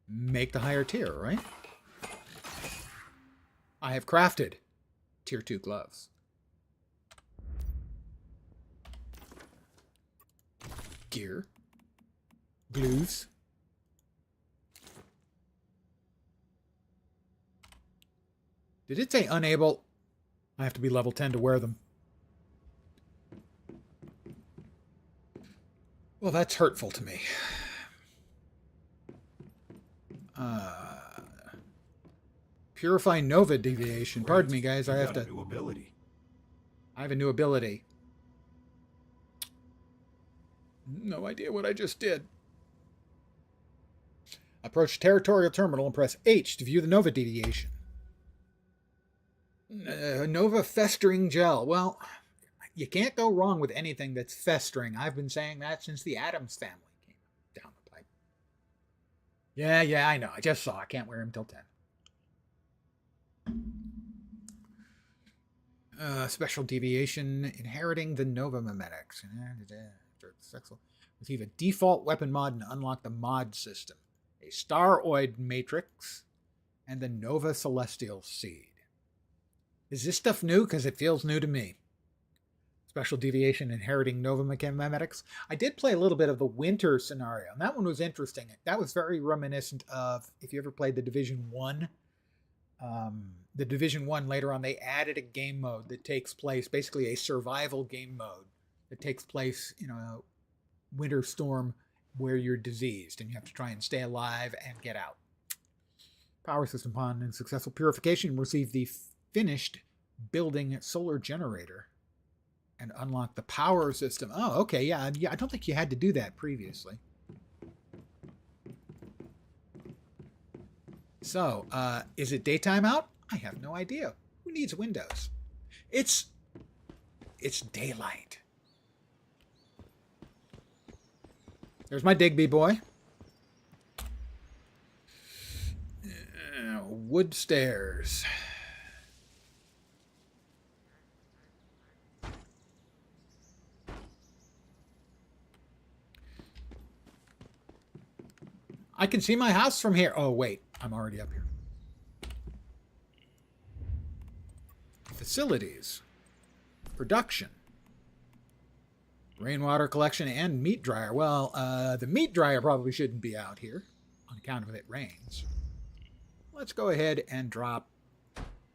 make the higher tier, right? I have crafted tier 2 gloves. Gear. Gloves. Did it say unable? I have to be level 10 to wear them. Well, that's hurtful to me. Purify Nova deviation. Pardon me, guys. I have to. New ability. I have a new ability. No idea what I just did. Approach territorial terminal and press H to view the Nova deviation. Nova festering gel. Well, you can't go wrong with anything that's festering. I've been saying that since the Addams family came down the pipe. Yeah, I know. I just saw. I can't wear him till 10. Special deviation, inheriting the Nova mimetics. Receive a default weapon mod and unlock the mod system. A Staroid matrix and the Nova Celestial Seed. Is this stuff new? Because it feels new to me. Special deviation, inheriting Nova mimetics. I did play a little bit of the winter scenario, and that one was interesting. That was very reminiscent of, if you ever played the Division 1, the Division 1 later on, they added a game mode that takes place, basically a survival game mode that takes place in a winter storm where you're diseased and you have to try and stay alive and get out. Power system upon successful purification, receive the finished building solar generator and unlock the power system. Oh, okay, yeah, I don't think you had to do that previously. So, is it daytime out? I have no idea. Who needs windows? It's daylight. There's my Digby boy. Wood stairs. I can see my house from here. Oh, wait. I'm already up here. Facilities. Production. Rainwater collection and meat dryer. Well, the meat dryer probably shouldn't be out here on account of it rains. Let's go ahead and drop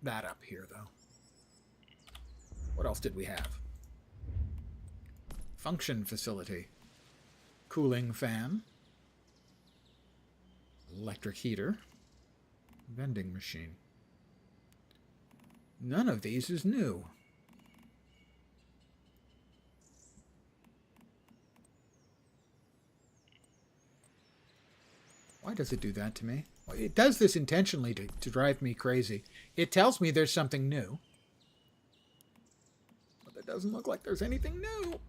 that up here, though. What else did we have? Function facility. Cooling fan. Electric heater. Vending machine. None of these is new. Why does it do that to me? Well, it does this intentionally to drive me crazy. It tells me there's something new. But it doesn't look like there's anything new.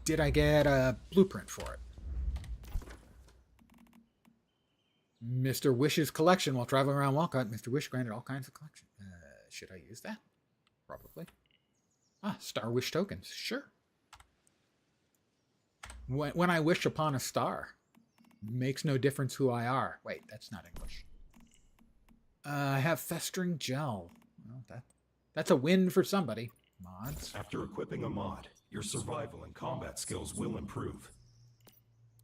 Did I get a blueprint for it? Mr. Wish's collection while traveling around Walcott. Mr. Wish granted all kinds of collection. Should I use that? Probably. Star Wish tokens. Sure. When I wish upon a star. Makes no difference who I are. Wait, that's not English. I have festering gel. Well, that's a win for somebody. Mods. After equipping a mod, your survival and combat skills will improve.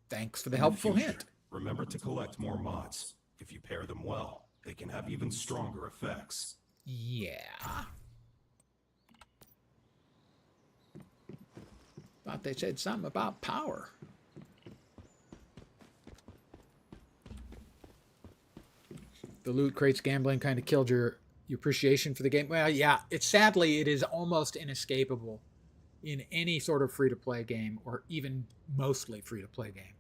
Thanks for the helpful hint. Remember to collect more mods. If you pair them well, they can have even stronger effects. Yeah. Thought they said something about power. The loot crates gambling kind of killed your appreciation for the game. Well, yeah, sadly it is almost inescapable in any sort of free-to-play game, or even mostly free-to-play game.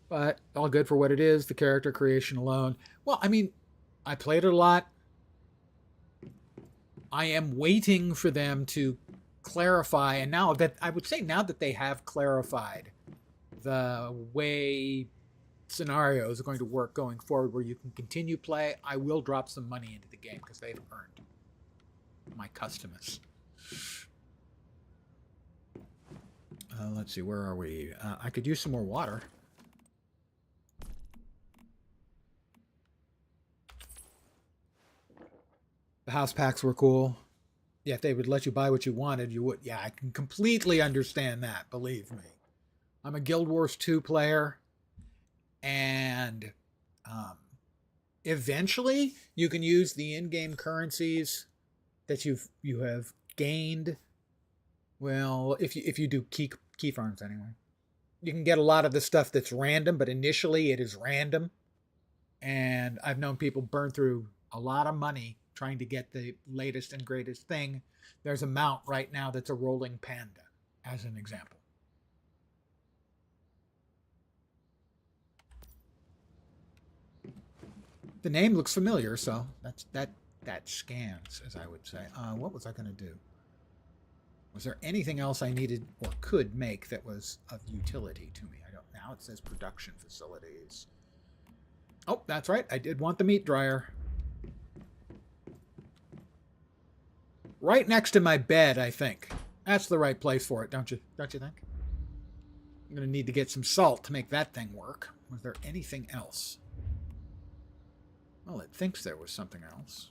But all good for what it is, the character creation alone. Well, I mean, I played it a lot. I am waiting for them to clarify, and now that they have clarified the way scenarios are going to work going forward, where you can continue play, I will drop some money into the game because they've earned my customers. Let's see, where are we? I could use some more water. The house packs were cool. Yeah, if they would let you buy what you wanted, you would. Yeah, I can completely understand that. Believe me, I'm a Guild Wars 2 player, and um, eventually you can use the in-game currencies that you have gained. Well, if you do key farms anyway, you can get a lot of the stuff that's random, but initially it is random. And I've known people burn through a lot of money trying to get the latest and greatest thing. There's a mount right now that's a rolling panda, as an example. The name looks familiar, so that scans, as I would say. What was I going to do? Was there anything else I needed or could make that was of utility to me? I don't. Now it says production facilities. Oh, that's right. I did want the meat dryer. Right next to my bed, I think. That's the right place for it, don't you? Don't you think? I'm going to need to get some salt to make that thing work. Was there anything else? Well, it thinks there was something else.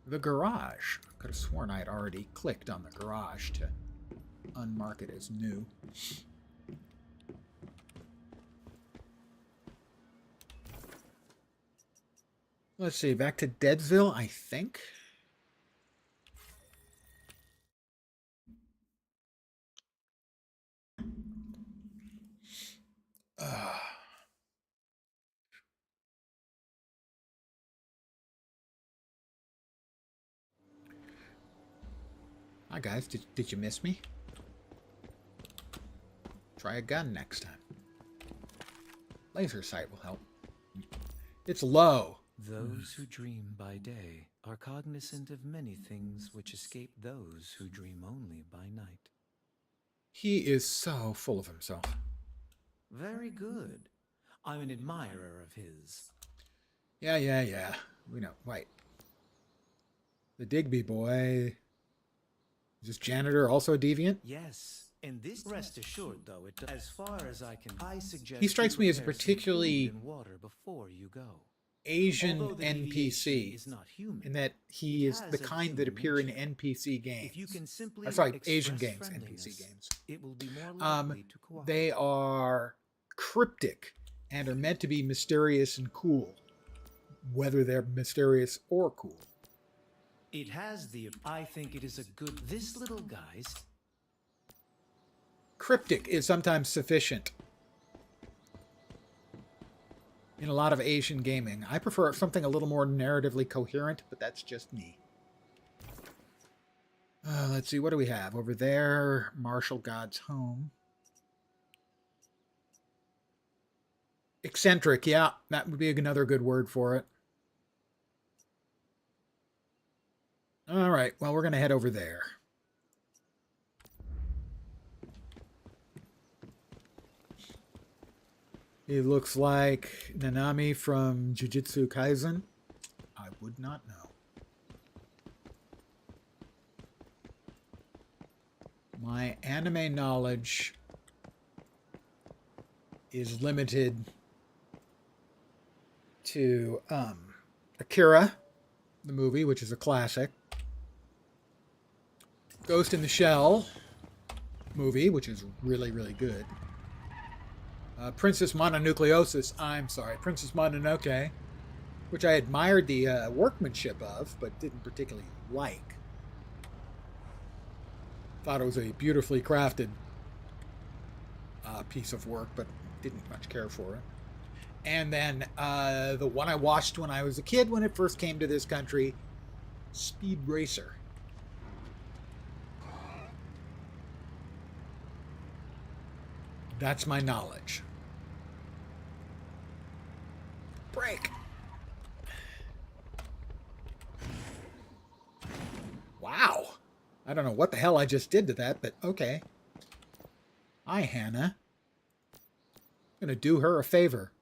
The garage. Could have sworn I had already clicked on the garage to unmark it as new. Let's see, back to Deadsville, I think. Hi guys, did you miss me? Try a gun next time. Laser sight will help. It's low. Those who dream by day are cognizant of many things which escape those who dream only by night. He is so full of himself. Very good. I'm an admirer of his. Yeah. We know. Wait. The Digby boy. Is this janitor also a deviant? Yes. And this, rest assured, though, as far as I can, I suggest He strikes me as a prepare some particularly food and water before you go. Asian Although the deviation NPC is not human, in that he is has the a kind that human appear in nature. NPC games. If you can simply Sorry, Asian express games, NPC friendliness, games. it will be more likely to cooperate. They are cryptic and are meant to be mysterious and cool, whether they're mysterious or cool. It has the. I think it is a good. This little guy's. Cryptic is sometimes sufficient in a lot of Asian gaming. I prefer something a little more narratively coherent, but that's just me. Let's see, what do we have? Over there, Martial God's home. Eccentric, yeah, that would be another good word for it. All right, well, we're going to head over there. He looks like Nanami from Jujutsu Kaisen. I would not know. My anime knowledge is limited to Akira, the movie, which is a classic. Ghost in the Shell movie, which is really, really good. Princess Princess Mononoke, which I admired the workmanship of, but didn't particularly like. Thought it was a beautifully crafted piece of work, but didn't much care for it. And then the one I watched when I was a kid, when it first came to this country, Speed Racer. That's my knowledge. Break. Wow. I don't know what the hell I just did to that, but okay. Hi, Hannah. I'm going to do her a favor.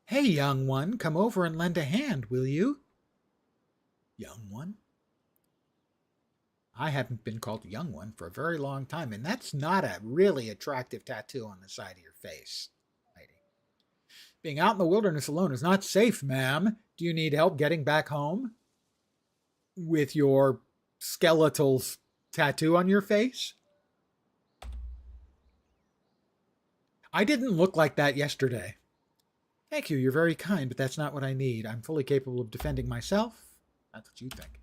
Hey, young one, come over and lend a hand, will you? Young one? I haven't been called young one for a very long time, and that's not a really attractive tattoo on the side of your face, lady. Being out in the wilderness alone is not safe, ma'am. Do you need help getting back home? with your skeletal tattoo on your face? I didn't look like that yesterday. Thank you, you're very kind, but that's not what I need. I'm fully capable of defending myself. That's what you think.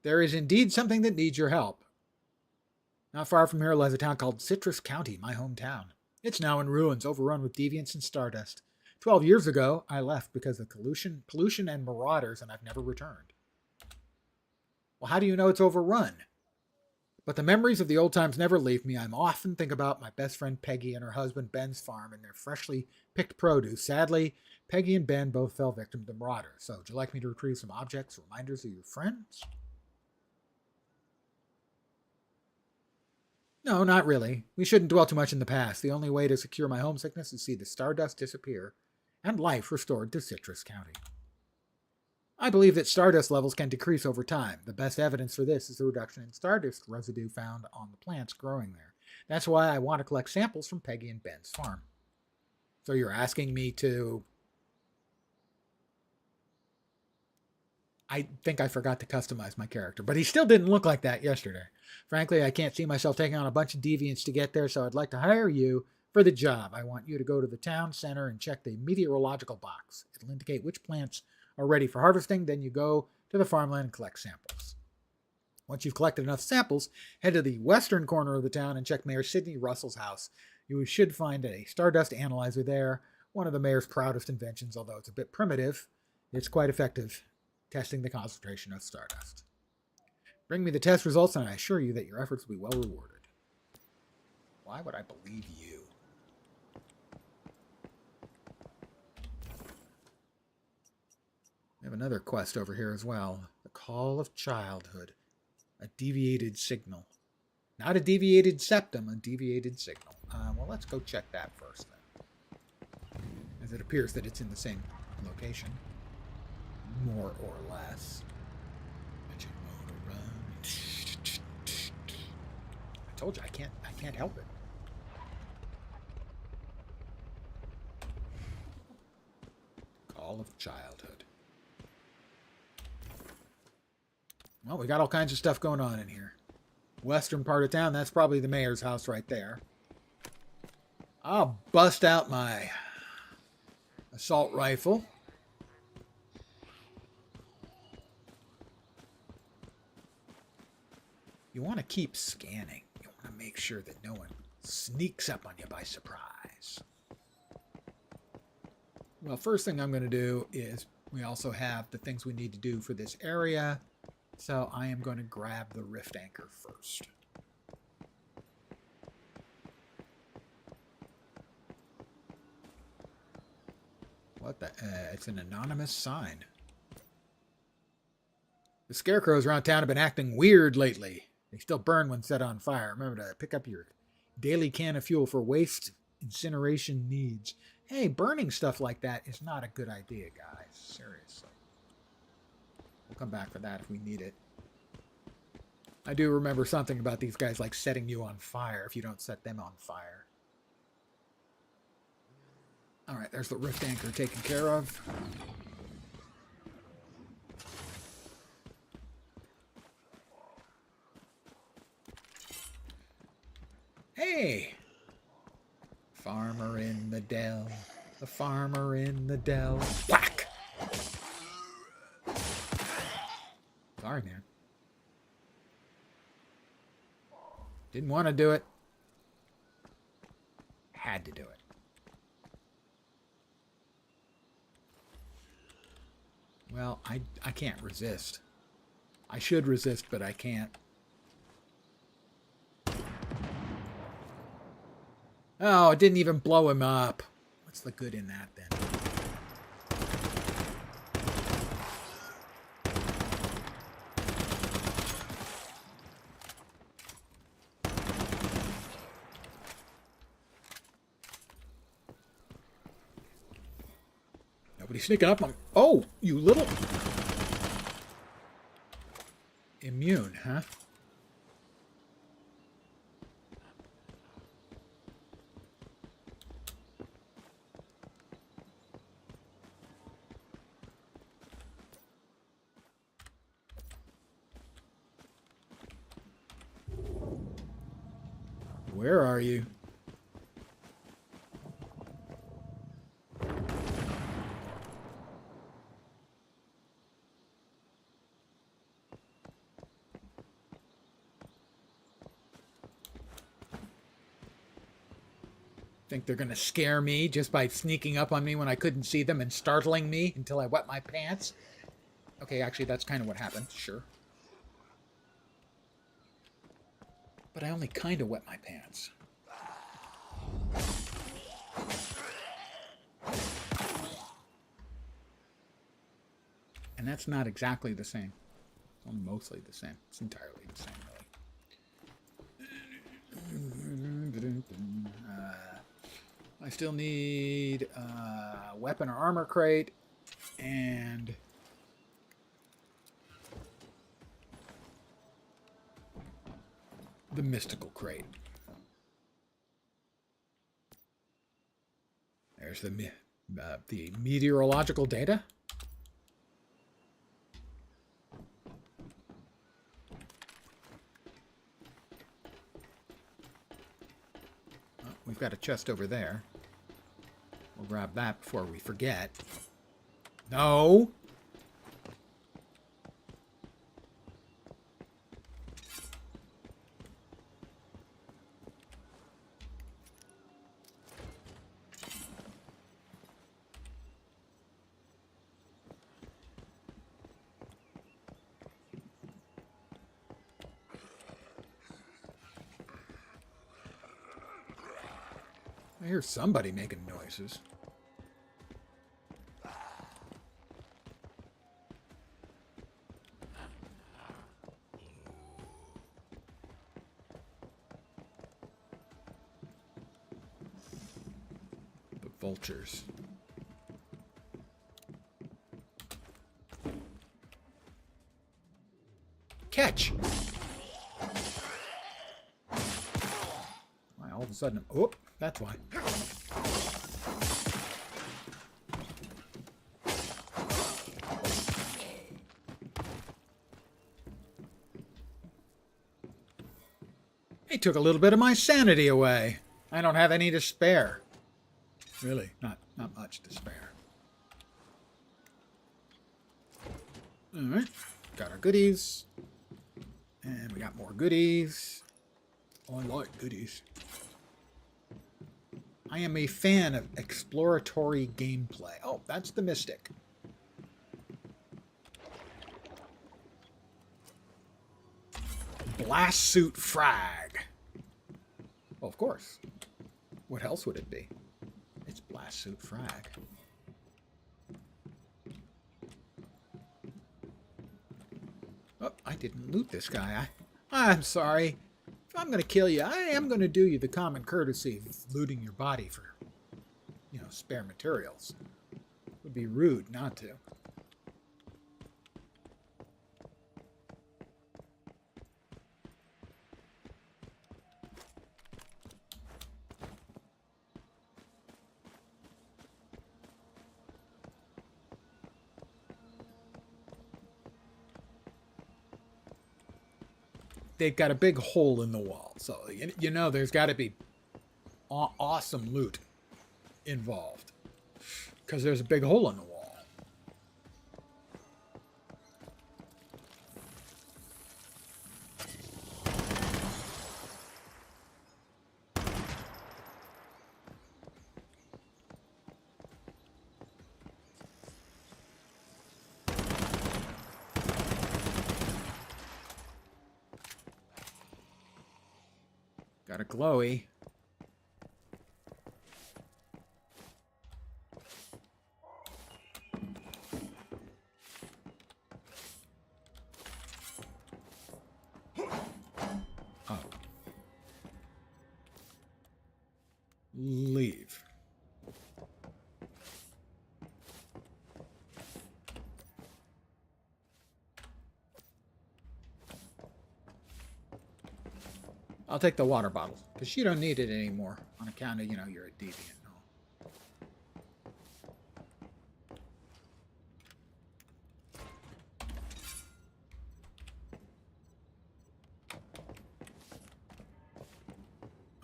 There is indeed something that needs your help. Not far from here lies a town called Citrus County, my hometown. It's now in ruins, overrun with deviants and stardust. 12 years ago, I left because of pollution and marauders, and I've never returned. Well, how do you know it's overrun? But the memories of the old times never leave me. I often think about my best friend Peggy and her husband Ben's farm and their freshly picked produce. Sadly, Peggy and Ben both fell victim to marauders. So, would you like me to retrieve some objects, reminders of your friends? No, not really. We shouldn't dwell too much in the past. The only way to secure my homesickness is to see the stardust disappear and life restored to Citrus County. I believe that stardust levels can decrease over time. The best evidence for this is the reduction in stardust residue found on the plants growing there. That's why I want to collect samples from Peggy and Ben's farm. So you're asking me to... I think I forgot to customize my character, but he still didn't look like that yesterday. Frankly, I can't see myself taking on a bunch of deviants to get there, so I'd like to hire you for the job. I want you to go to the town center and check the meteorological box. It'll indicate which plants are ready for harvesting. Then you go to the farmland and collect samples. Once you've collected enough samples, head to the western corner of the town and check Mayor Sidney Russell's house. You should find a stardust analyzer there, one of the mayor's proudest inventions, although it's a bit primitive. It's quite effective, testing the concentration of stardust. Bring me the test results and I assure you that your efforts will be well rewarded. Why would I believe you? We have another quest over here as well. The Call of Childhood. A deviated signal. Not a deviated septum, a deviated signal. Well, let's go check that first then. As it appears that it's in the same location. More or less. I told you I can't help it. Call of Childhood. Well, we got all kinds of stuff going on in here. Western part of town, that's probably the mayor's house right there. I'll bust out my assault rifle. You want to keep scanning. You want to make sure that no one sneaks up on you by surprise. Well, first thing I'm going to do is we also have the things we need to do for this area. So I am going to grab the rift anchor first. What the? It's an anonymous sign. The scarecrows around town have been acting weird lately. They still burn when set on fire. Remember to pick up your daily can of fuel for waste incineration needs. Hey, burning stuff like that is not a good idea, guys. Seriously. We'll come back for that if we need it. I do remember something about these guys like setting you on fire if you don't set them on fire. Alright, there's the rift anchor taken care of. Hey! Farmer in the dell. The farmer in the dell. Whack! Sorry, man. Didn't want to do it. Had to do it. Well, I can't resist. I should resist, but I can't. Oh, it didn't even blow him up. What's the good in that, then? Nobody's sneaking up on... Oh, you little... Immune, huh? Where are you? Think they're gonna scare me just by sneaking up on me when I couldn't see them and startling me until I wet my pants? Okay, actually, that's kind of what happened, sure. But I only kind of wet my pants. And that's not exactly the same. Well, mostly the same. It's entirely the same, really. I still need a weapon or armor crate and the mystical crate. There's the meteorological data. Oh, we've got a chest over there. We'll grab that before we forget. No! I hear somebody making noises. The vultures. Catch! Why, all of a sudden... Oh, that's why. He took a little bit of my sanity away. I don't have any to spare. Really, not much to spare. Alright, got our goodies. And we got more goodies. Oh, I like goodies. I am a fan of exploratory gameplay. Oh, that's the Mystic. Blast suit frag. Well, of course. What else would it be? It's blast suit frag. Oh, I didn't loot this guy. I'm sorry. If I'm going to kill you, I am going to do you the common courtesy of looting your body for, spare materials. It would be rude not to. They've got a big hole in the wall, so there's got to be awesome loot involved because there's a big hole in the wall. Got a glowy. Oh. Leave. I'll take the water bottle, because you don't need it anymore on account of, you're a deviant.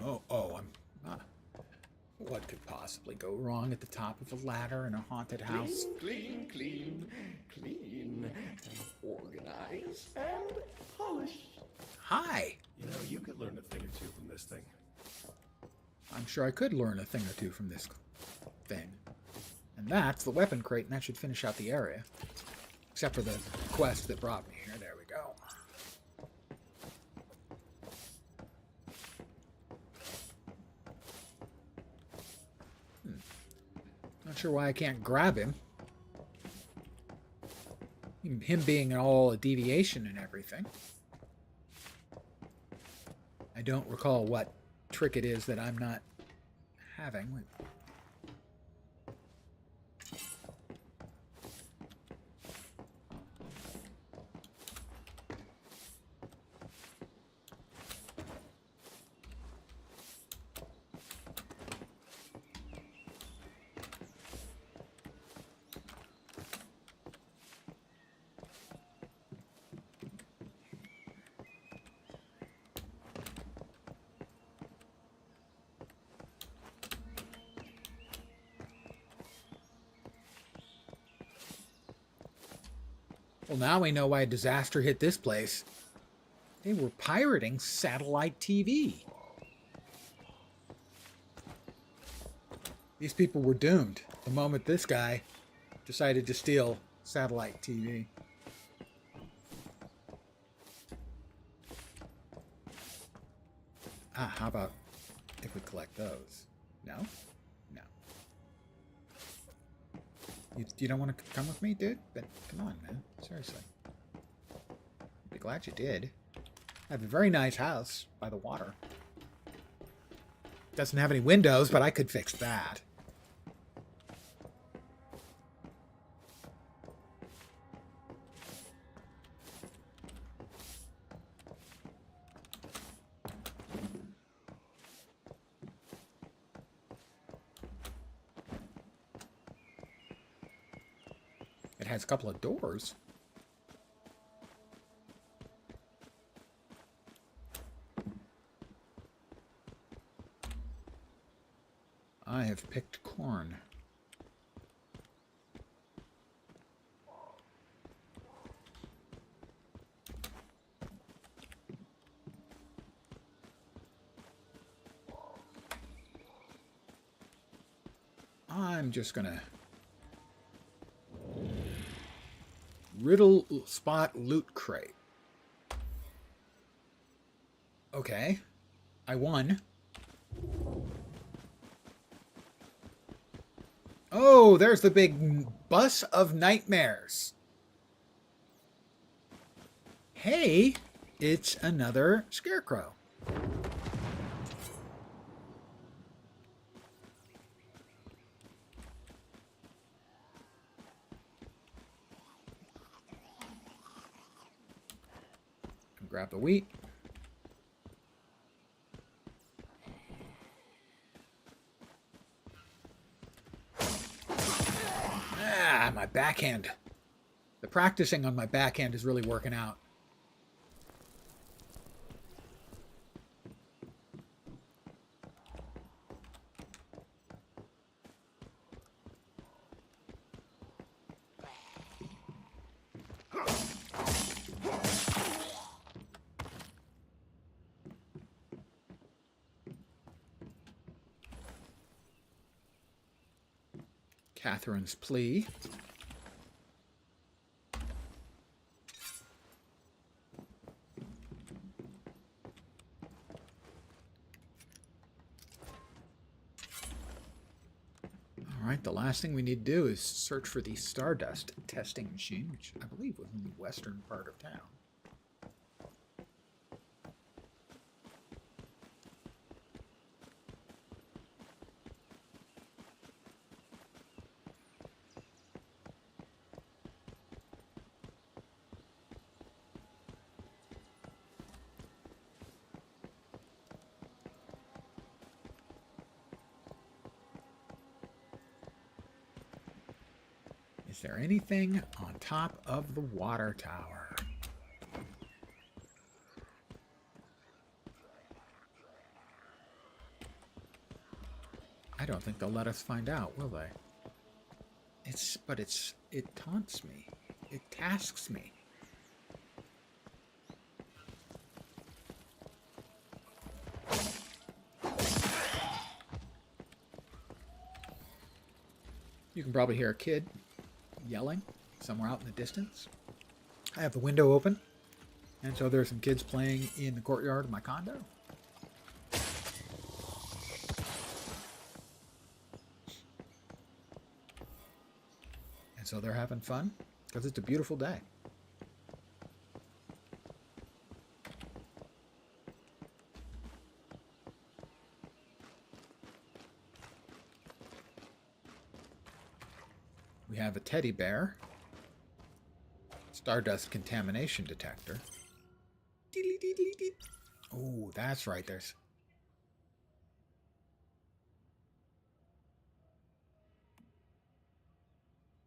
I'm not. What could possibly go wrong at the top of a ladder in a haunted house? Clean, clean, clean, and organized and polished. Hi! You know, you could learn a thing or two from this thing. I'm sure I could learn a thing or two from this thing. And that's the weapon crate, and that should finish out the area. Except for the quest that brought me here. There we go. Not sure why I can't grab him. Him being all a deviation and everything. I don't recall what trick it is that I'm not having. Well, now we know why a disaster hit this place. They were pirating satellite TV. These people were doomed the moment this guy decided to steal satellite TV. Ah, how about if we collect those? No? No. You don't want to come with me, dude? But come on, man. Seriously. I'd be glad you did. I have a very nice house by the water. Doesn't have any windows, but I could fix that. It has a couple of doors. I have picked corn. I'm just gonna riddle spot loot crate. Okay. I won. Oh, there's the big bus of nightmares. Hey, it's another scarecrow. Grab the wheat. Ah, my backhand. The practicing on my backhand is really working out. Catherine's plea. Alright, the last thing we need to do is search for the Stardust testing machine, which I believe was in the western part of town. Is there anything on top of the water tower? I don't think they'll let us find out, will they? It taunts me. It tasks me. You can probably hear a kid yelling somewhere out in the distance. I have the window open, and so there's some kids playing in the courtyard of my condo. And so they're having fun because it's a beautiful day. We have a teddy bear. Stardust contamination detector. Oh, that's right. There's...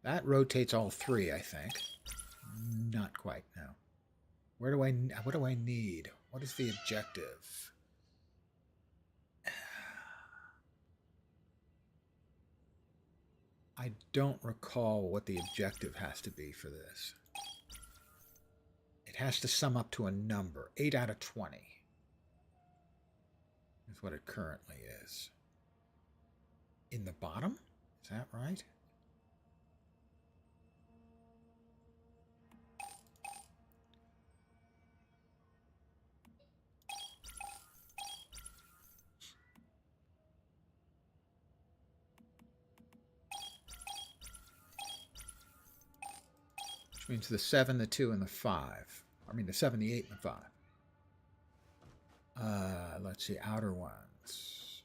That rotates all three, I think. Not quite, no. What do I need? What is the objective? I don't recall what the objective has to be for this. It has to sum up to a number. 8 out of 20 is what it currently is. In the bottom? Is that right? Which means the 7, the 2, and the 5. I mean the 7, the 8, and the 5. Let's see, outer ones.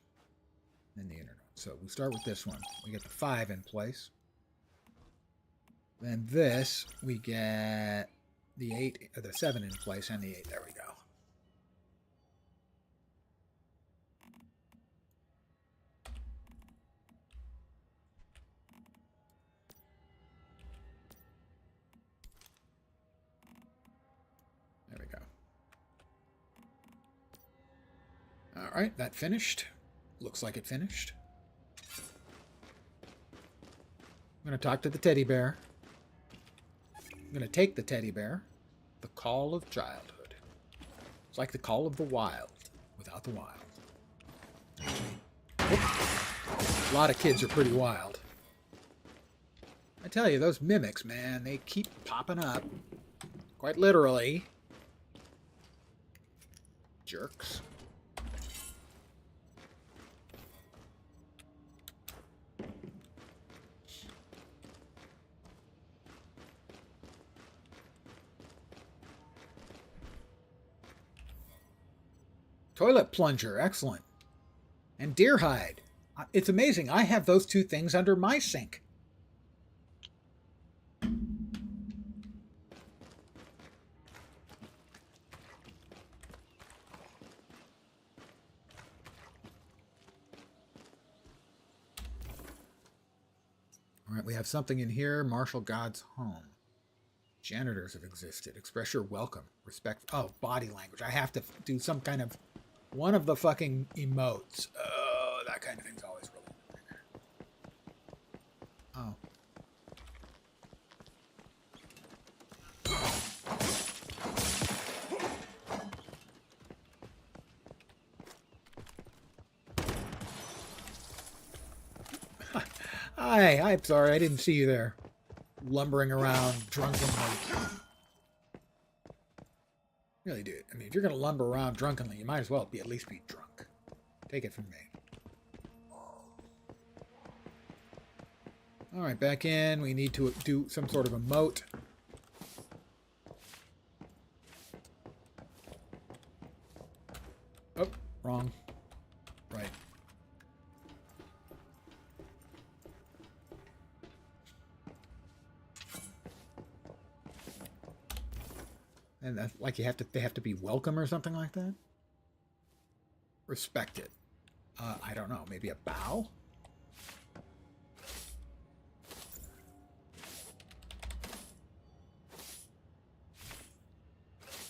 Then the inner ones. So we start with this one. We get the 5 in place. Then this, we get the 8, or the 7 in place, and the 8. There we go. There we go. All right, that finished. Looks like it finished. I'm going to talk to the teddy bear. I'm going to take the teddy bear. The call of childhood. It's like the call of the wild without the wild. Oops. A lot of kids are pretty wild. I tell you, those mimics, man, they keep popping up. Quite literally. Jerks. Toilet plunger, excellent. And deer hide. It's amazing. I have those two things under my sink. All right, we have something in here. Martial God's home. Janitors have existed. Express your welcome. Respect. Oh, body language. I have to do some kind of... one of the fucking emotes. Oh, that kind of thing's always really annoying. Oh. Hi, I'm sorry, I didn't see you there. Lumbering around drunkenly. Really, dude. I mean, if you're going to lumber around drunkenly, you might as well at least be drunk. Take it from me. All right, back in. We need to do some sort of emote. Oh, wrong. Right. And that's like they have to be welcome or something like that. Respected. I don't know. Maybe a bow.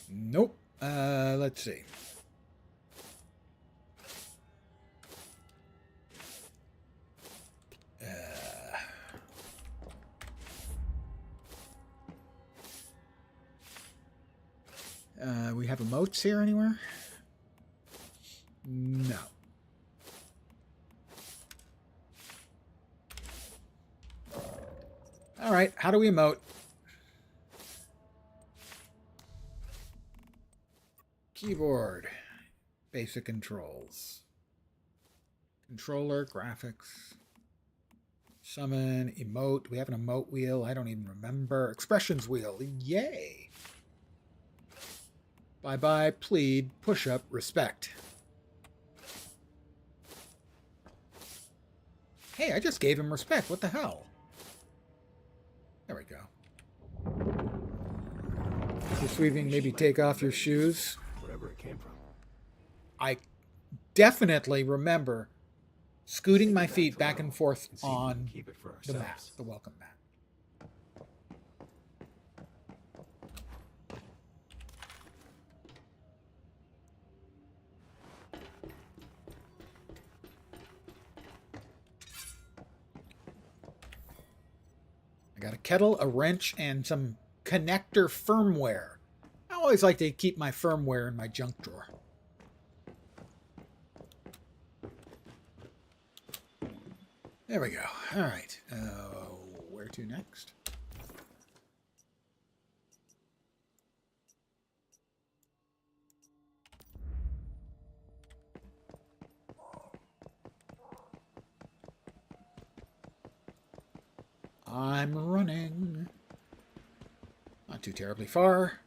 Nope. Let's see. We have emotes here anywhere? No. All right, how do we emote? Keyboard. Basic controls. Controller, graphics. Summon, emote. We have an emote wheel. I don't even remember. Expressions wheel. Yay. Bye-bye, plead, push-up, respect. Hey, I just gave him respect. What the hell? There we go. You're sweeping, maybe take off your shoes. Wherever it came from. I definitely remember scooting my feet back and forth See if we can on keep it for the mat, ourselves. the welcome mat. I got a kettle, a wrench, and some connector firmware. I always like to keep my firmware in my junk drawer. There we go. All right. Where to next? I'm running. Not too terribly far.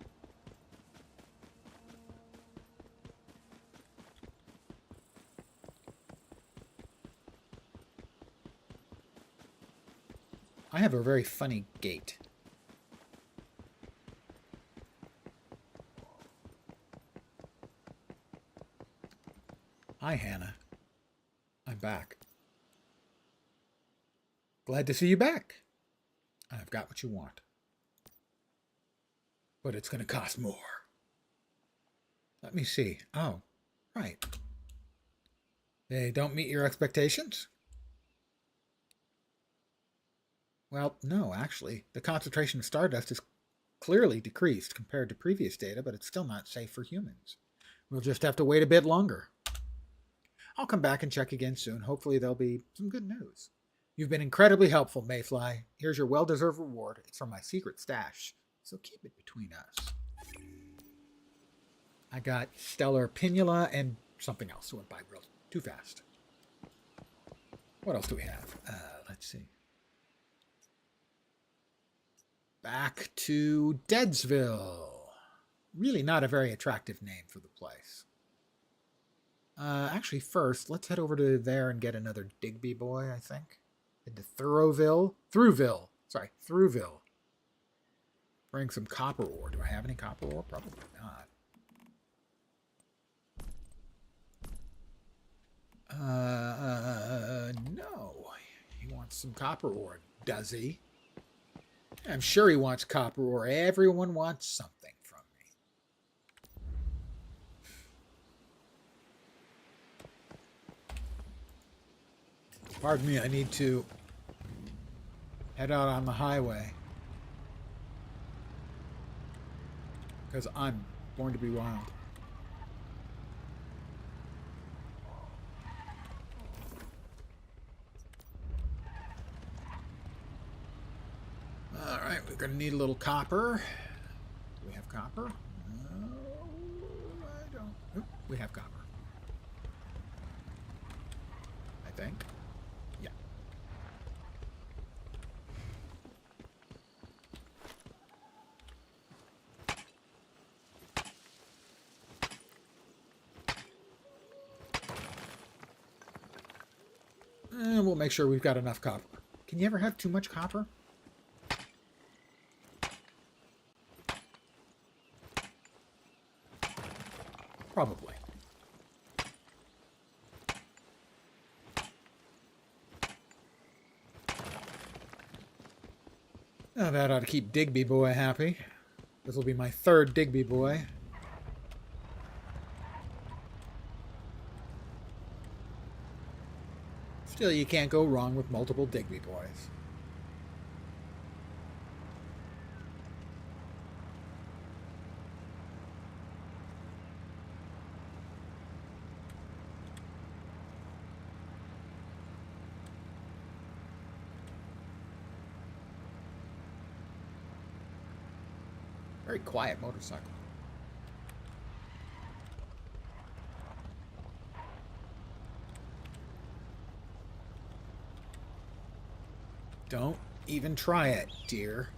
I have a very funny gait. Hi, Hannah. I'm back. Glad to see you back. I've got what you want. But it's going to cost more. Let me see. Oh, right. They don't meet your expectations? Well, no, actually. The concentration of stardust is clearly decreased compared to previous data, but it's still not safe for humans. We'll just have to wait a bit longer. I'll come back and check again soon. Hopefully there'll be some good news. You've been incredibly helpful, Mayfly. Here's your well-deserved reward. It's from my secret stash, so keep it between us. I got Stellar Pinula and something else. It went by real too fast. What else do we have? Let's see. Back to Deadsville. Really not a very attractive name for the place. Actually, first, let's head over to there and get another Digby boy, I think. Into Thurville. Sorry, Thurville. Bring some copper ore. Do I have any copper ore? Probably not. No. He wants some copper ore, does he? I'm sure he wants copper ore. Everyone wants something from me. Pardon me, I need to head out on the highway. Because I'm going to be wild. Alright, we're going to need a little copper. Do we have copper? No, I don't. Oop, we have copper. I think. Yeah. And we'll make sure we've got enough copper. Can you ever have too much copper? Probably. Now that ought to keep Digby boy happy. This will be my third Digby boy. Still, you can't go wrong with multiple Digby boys. Very quiet motorcycle. Don't even try it, dear.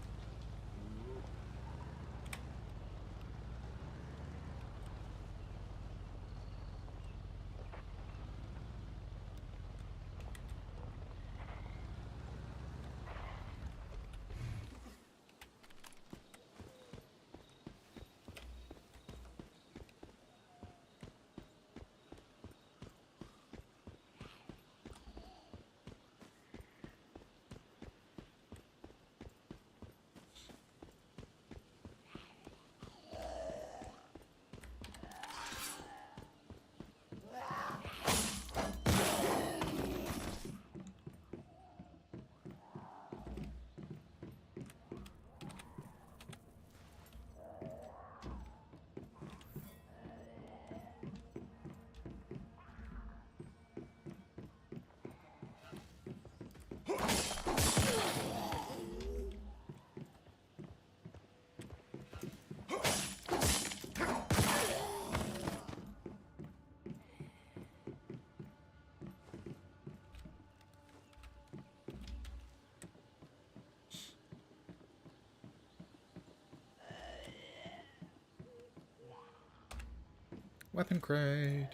Weapon crate.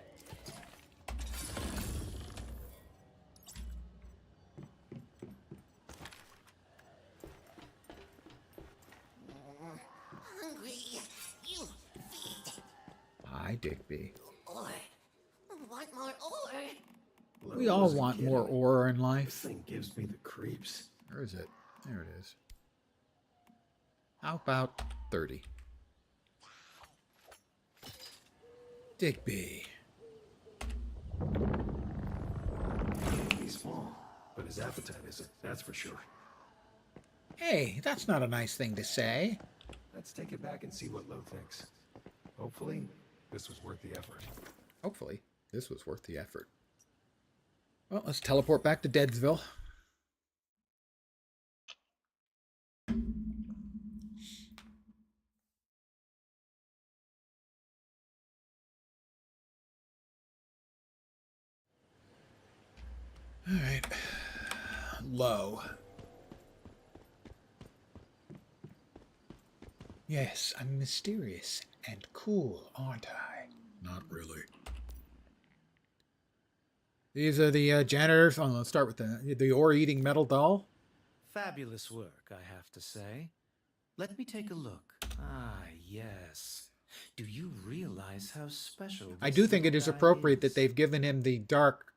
Hungry, you feed. Hi, Digby. Ore. Want more ore? We all want more ore in This life. thing gives me the creeps. Where is it? There it is. How about 30? Digby. He's small, but his appetite isn't, that's for sure. Hey, that's not a nice thing to say. Let's take it back and see what Lo thinks. Hopefully, this was worth the effort. Hopefully, this was worth the effort. Well, let's teleport back to Deadsville. All right. Low. Yes, I'm mysterious and cool, aren't I? Not really. These are the janitors. Oh, let's start with the ore-eating metal doll. Fabulous work, I have to say. Let me take a look. Ah, yes. Do you realize how special I this do think it little is guy appropriate is? that they've given him the dark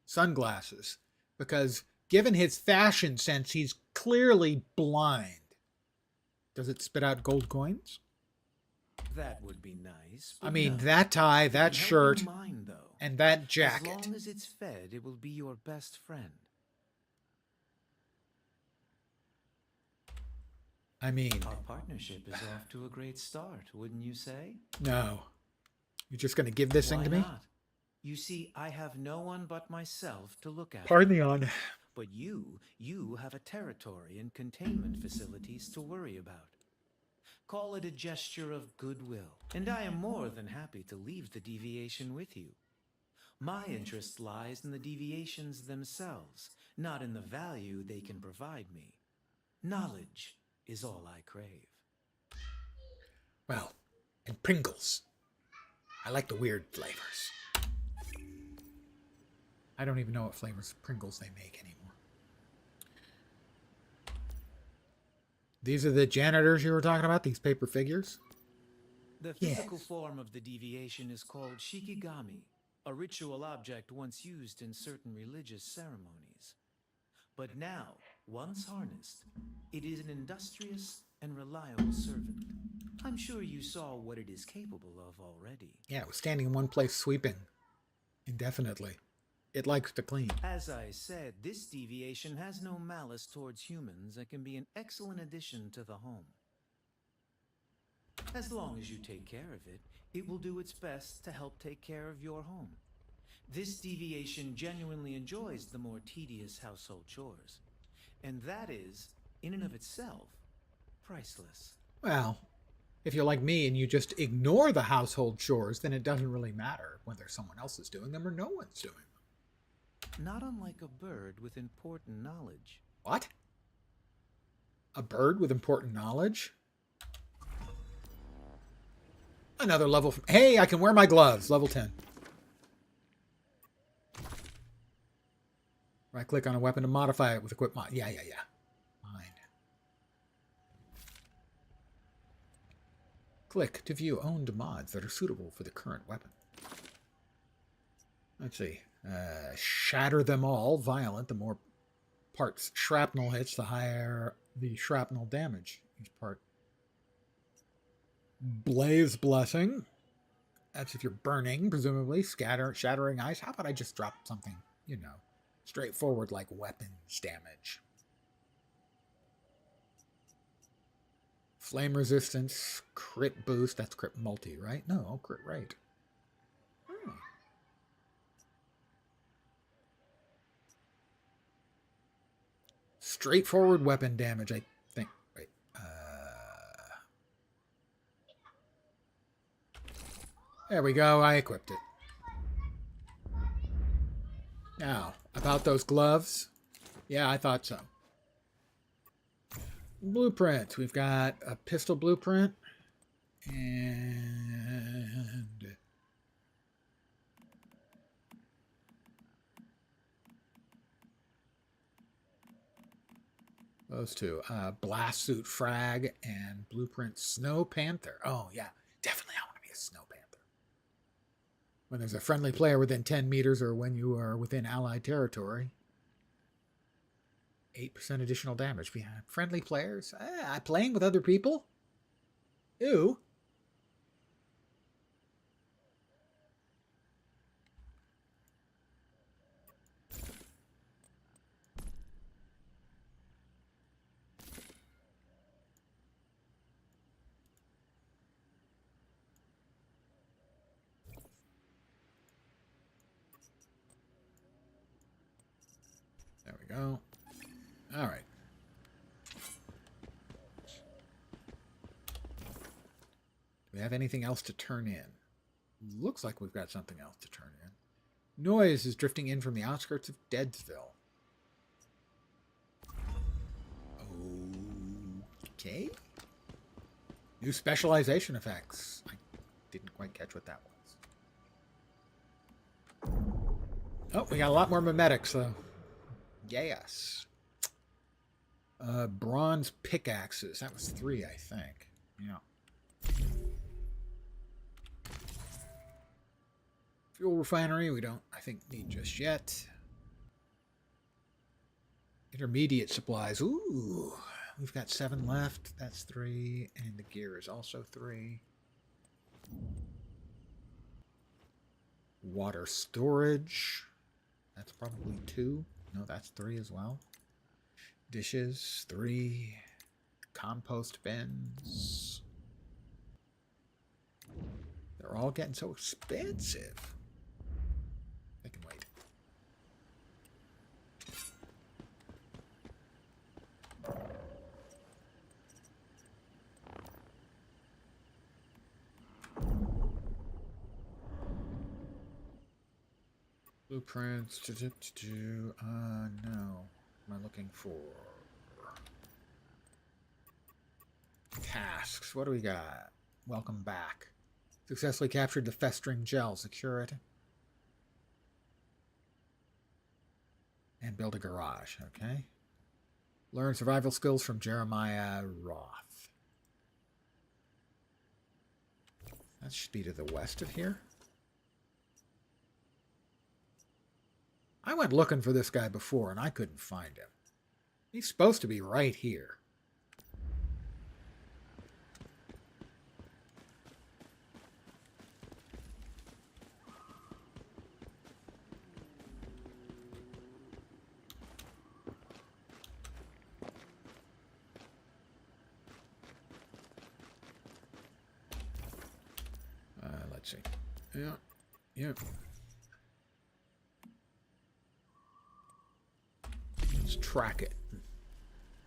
sunglasses, because given his fashion sense, he's clearly blind. Does it spit out gold coins? That would be nice. I but mean, no. that tie, It that can help shirt, you mind, though. and that As jacket. long as it's fed, it will be your best friend. I mean, Our partnership is off to a great start, wouldn't you say? no. You're just going to give this thing Why to me? not? You see, I have no one but myself to look after. Pardon the on. But you have a territory and containment facilities to worry about. Call it a gesture of goodwill, and I am more than happy to leave the deviation with you. My interest lies in the deviations themselves, not in the value they can provide me. Knowledge is all I crave. Well, and Pringles. I like the weird flavors. I don't even know what flavors of Pringles they make anymore. These are the janitors you were talking about, these paper figures? The Yes. physical form of the deviation is called shikigami, a ritual object once used in certain religious ceremonies. But now, once harnessed, it is an industrious and reliable servant. I'm sure you saw what it is capable of already. Yeah, it was standing in one place sweeping indefinitely. It likes to clean. As I said, this deviation has no malice towards humans and can be an excellent addition to the home. As long as you take care of it, it will do its best to help take care of your home. This deviation genuinely enjoys the more tedious household chores. And that is, in and of itself, priceless. Well, If you're like me and you just ignore the household chores, then it doesn't really matter whether someone else is doing them or no one's doing them. Not unlike a bird with important knowledge. What? A bird with important knowledge? Another level. Hey, I can wear my gloves. Level 10. Right click on a weapon to modify it with equip mod. Yeah. Fine. Click to view owned mods that are suitable for the current weapon. Let's see. Shatter them all. Violent. The more parts shrapnel hits, the higher the shrapnel damage. Each part. Blaze Blessing. That's if you're burning, presumably. Shattering Ice. How about I just drop something, straightforward like weapons damage. Flame Resistance. Crit Boost. That's crit multi, right? No, crit rate. Straightforward weapon damage, I think. Wait. There we go. I equipped it. Now, about those gloves. Yeah, I thought so. Blueprint. We've got a pistol blueprint. And those two. Blast Suit Frag and Blueprint Snow Panther. Oh, yeah. Definitely I want to be a Snow Panther. When there's a friendly player within 10 meters or when you are within allied territory. 8% additional damage. Friendly players? Playing with other people? Ew. There we go. All right. Do we have anything else to turn in? Looks like we've got something else to turn in. Noise is drifting in from the outskirts of Deadsville. Okay. New specialization effects. I didn't quite catch what that was. Oh, we got a lot more mimetics, though. Yes. Bronze pickaxes. That was 3, I think. Yeah. Fuel refinery, we don't, I think, need just yet. Intermediate supplies. Ooh. We've got 7 left. That's 3. And the gear is also 3. Water storage. That's probably 2. No, that's 3 as well. Dishes, 3. Compost bins. They're all getting so expensive. They can wait. Blueprints. No. What am I looking for? Tasks. What do we got? Welcome back. Successfully captured the festering gel. Secure it. And build a garage. Okay. Learn survival skills from Jeremiah Roth. That should be to the west of here. I went looking for this guy before, and I couldn't find him. He's supposed to be right here. Let's see. Yeah. Let's track it.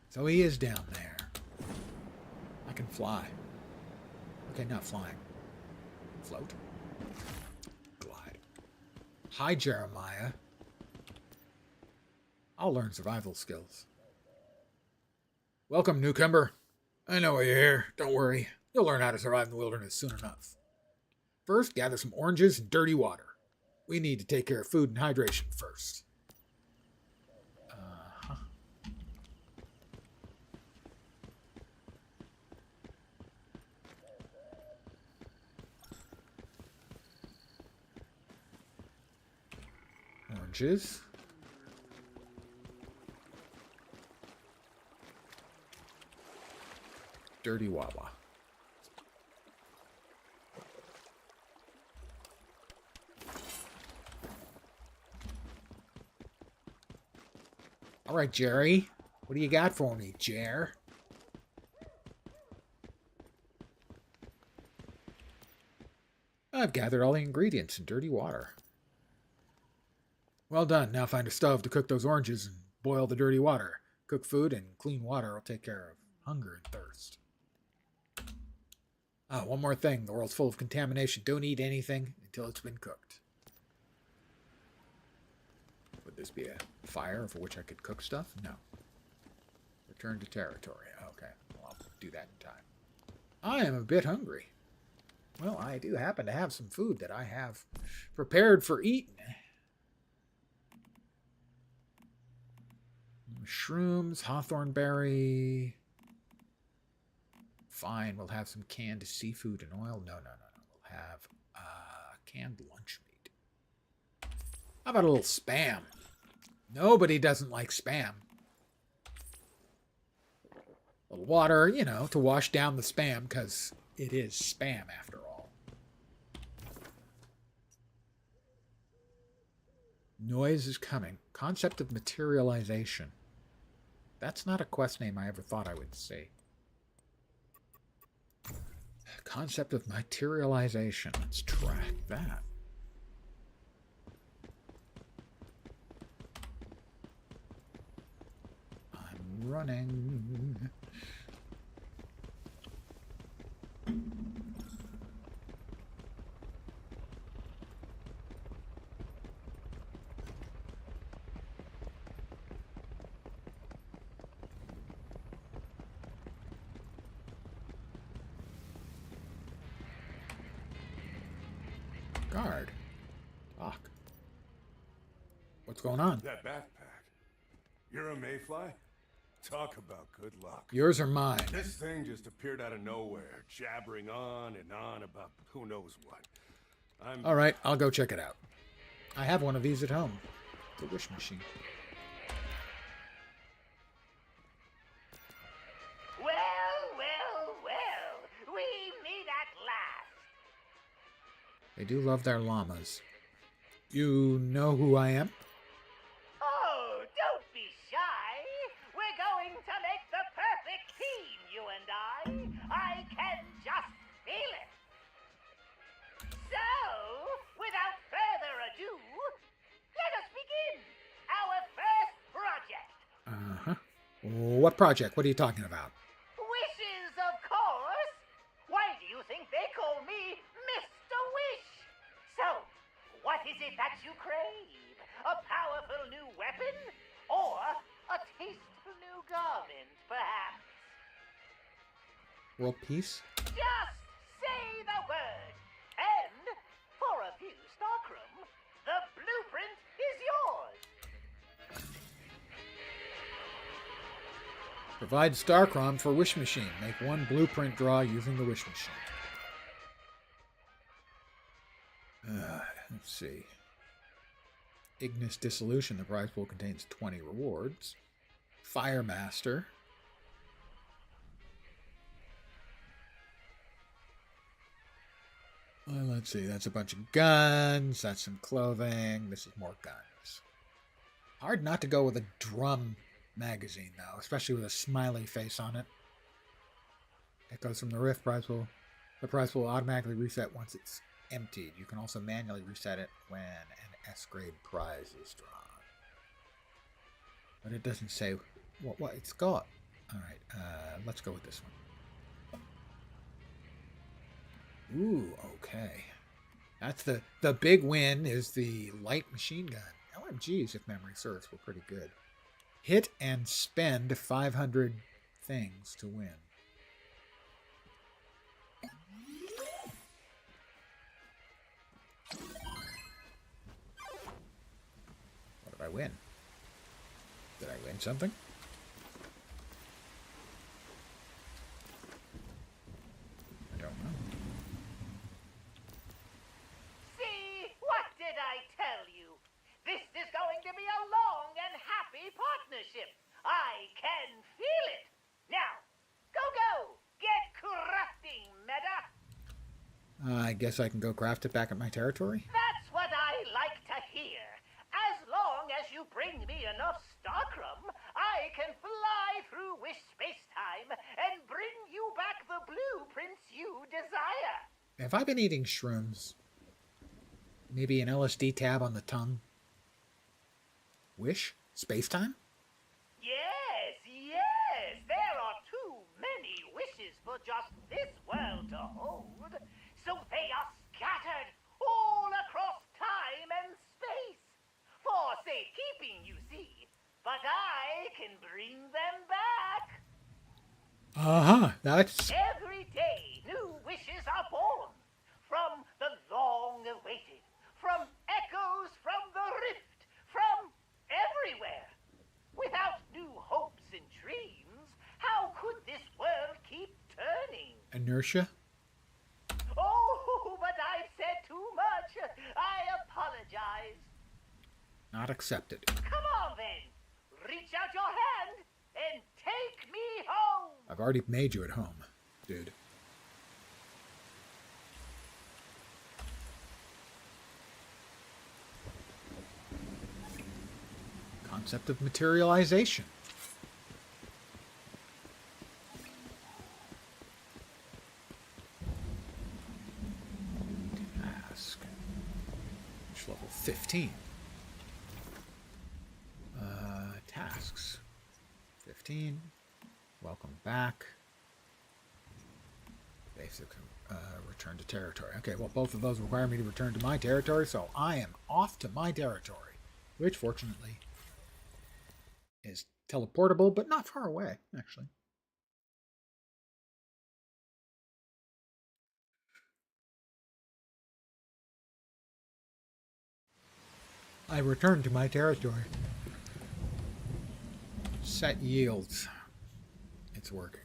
So he is down there. I can fly. Okay, not flying. Float. Glide. Hi, Jeremiah. I'll learn survival skills. Welcome, newcomer. I know why you're here. Don't worry. You'll learn how to survive in the wilderness soon enough. First, gather some oranges and dirty water. We need to take care of food and hydration first. Oranges. Dirty Wawa. All right, Jerry. What do you got for me, Jer? I've gathered all the ingredients in dirty water. Well done. Now find a stove to cook those oranges and boil the dirty water. Cook food and clean water will take care of hunger and thirst. Ah, one more thing. The world's full of contamination. Don't eat anything until it's been cooked. Would this be a fire for which I could cook stuff? No. Return to territory. Okay. Well, I'll do that in time. I am a bit hungry. Well, I do happen to have some food that I have prepared for eating. Mushrooms, hawthorn berry. Fine, we'll have some canned seafood and oil. No. We'll have canned lunch meat. How about a little spam? Nobody doesn't like spam. A little water, to wash down the spam, because it is spam after all. Noise is coming. Concept of materialization. That's not a quest name I ever thought I would see. Concept of materialization. Let's track that. I'm running. Guard. Talk. What's going on? That backpack. You're a mayfly? Talk about good luck. Yours or mine? This thing just appeared out of nowhere, jabbering on and on about who knows what. All right, I'll go check it out. I have one of these at home. The wish machine. Well, we meet at last. They do love their llamas. You know who I am? Oh, don't be shy. We're going to make the perfect team, you and I can just feel it. So, without further ado, let us begin our first project. Uh-huh. What project? What are you talking about? Wishes, of course. Why do you think they call me Mr. Wish? So, what is it that you crave? A powerful new weapon? Or a tasteful new garment, perhaps? World peace? Just say the word. And, for a few Starkrum, the blueprint is yours. Provide Starcrom for wish machine. Make one blueprint draw using the wish machine. Let's see. Ignis Dissolution. The prize pool contains 20 rewards. Fire Master. Well, let's see. That's a bunch of guns. That's some clothing. This is more guns. Hard not to go with a drum magazine, though, especially with a smiley face on it. Echoes from the Rift prize pool. The prize pool will automatically reset once it's emptied. You can also manually reset it when an S-grade prize is drawn. But it doesn't say what it's got. All right, let's go with this one. Ooh, okay. That's the big win is the light machine gun. LMGs, if memory serves, were pretty good. Hit and spend 500 things to win. What did I win? Did I win something? I don't know. See, what did I tell you? This is going to be a long and happy partnership. I can feel it. Now, go, get crafting, Meta. I guess I can go craft it back at my territory. That's what I like to hear. As long as you bring me enough Starcrum, I can fly through Wish space-time and bring you back the blueprints you desire. Have I been eating shrooms? Maybe an LSD tab on the tongue? Wish? Space-time? Yes, there are too many wishes for just this world to hold. So they are scattered all across time and space. For safekeeping, you see. But I can bring them back. Uh-huh, that's... Every day, new wishes are born. From the long-awaited. From echoes from the rift. From everywhere. Without new hopes and dreams, how could this world keep turning? Inertia? Oh, but I've said too much. I apologize. Not accepted. Come on, then. Reach out your hand and take me home. I've already made you at home, dude. Concept of materialization. Task. Which level? 15. Tasks. 15. Welcome back. Basic return to territory. Okay, well, both of those require me to return to my territory, so I am off to my territory, which fortunately is teleportable, but not far away, actually. I return to my territory. Set yields. It's working.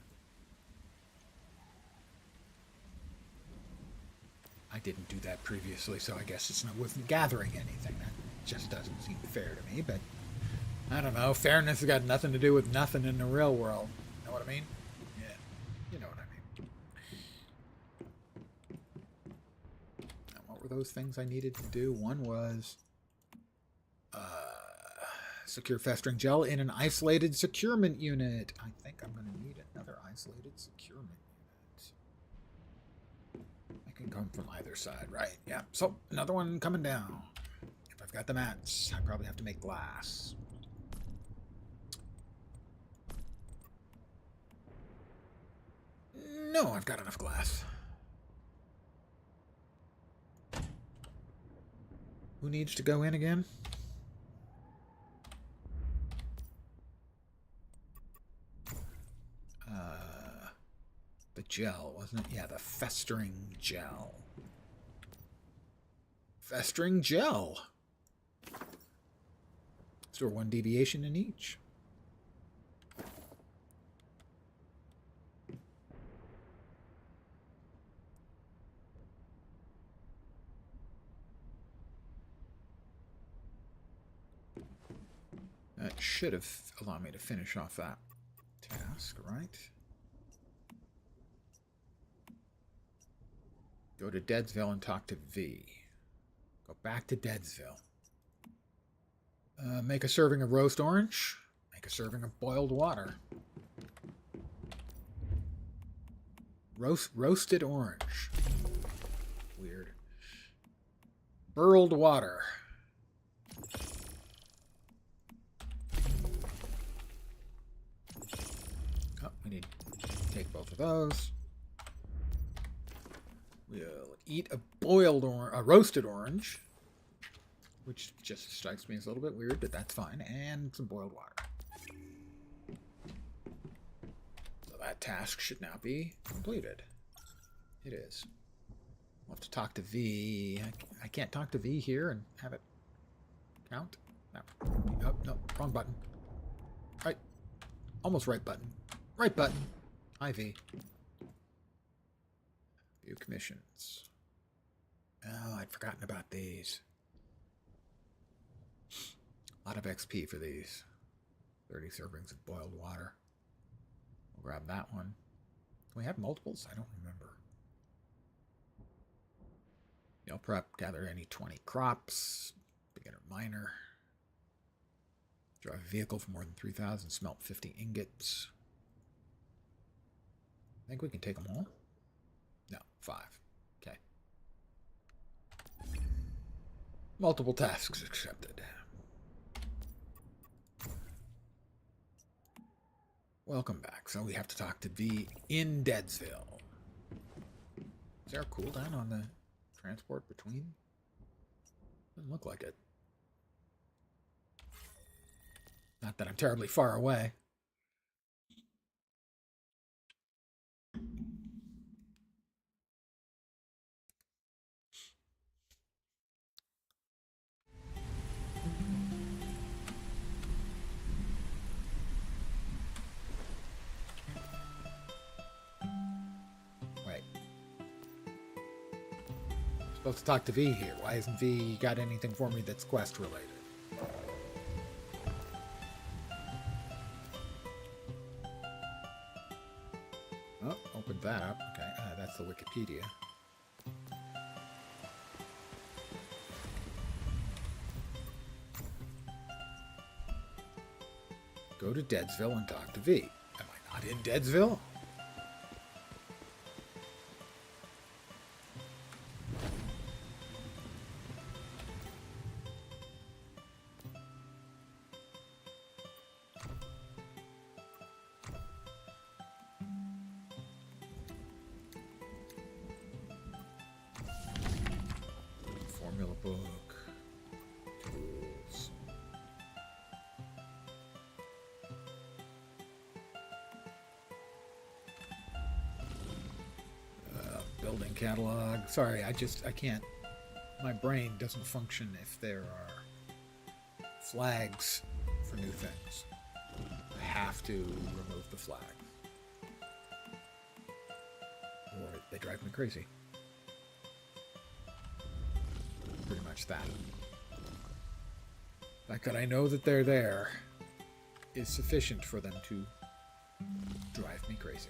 I didn't do that previously, so I guess it's not wasn't gathering anything. That just doesn't seem fair to me, but I don't know. Fairness has got nothing to do with nothing in the real world. You know what I mean? Yeah. You know what I mean. Now, what were those things I needed to do? One was secure festering gel in an isolated securement unit. I think I'm going to need another isolated securement unit. I can come from either side, right? Yeah. So, another one coming down. If I've got the mats, I probably have to make glass. No, I've got enough glass. Who needs to go in again? The gel, wasn't it? Yeah, the festering gel. Festering gel. Store one deviation in each. That should have allowed me to finish off that task, right? Go to Deadsville and talk to V. Go back to Deadsville. Make a serving of roast orange. Make a serving of boiled water. Roasted orange. Weird. Burled water. Oh, we need to take both of those. We'll eat a roasted orange, which just strikes me as a little bit weird, but that's fine, and some boiled water. So that task should now be completed. It is. We'll have to talk to V. I can't talk to V here and have it count. No. Oh, no, wrong button. Right. Almost right button. Right button. Hi, V. View commissions. Oh, I'd forgotten about these. A lot of XP for these. 30 servings of boiled water. We'll grab that one. Can we have multiples? I don't remember. Meal prep. Gather any 20 crops. Beginner miner. Drive a vehicle for more than 3,000. Smelt 50 ingots. I think we can take them all. No, 5. Okay. Multiple tasks accepted. Welcome back. So we have to talk to V in Deadsville. Is there a cooldown on the transport between? Doesn't look like it. Not that I'm terribly far away. Supposed to talk to V here. Why hasn't V got anything for me that's quest related? Oh, opened that up. Okay, that's the Wikipedia. Go to Deadsville and talk to V. Am I not in Deadsville? Formula book. Tools. Building catalog. Sorry, I can't. My brain doesn't function if there are flags for new things. I have to remove the flag. Or they drive me crazy. Pretty much that. The fact that I know that they're there is sufficient for them to drive me crazy.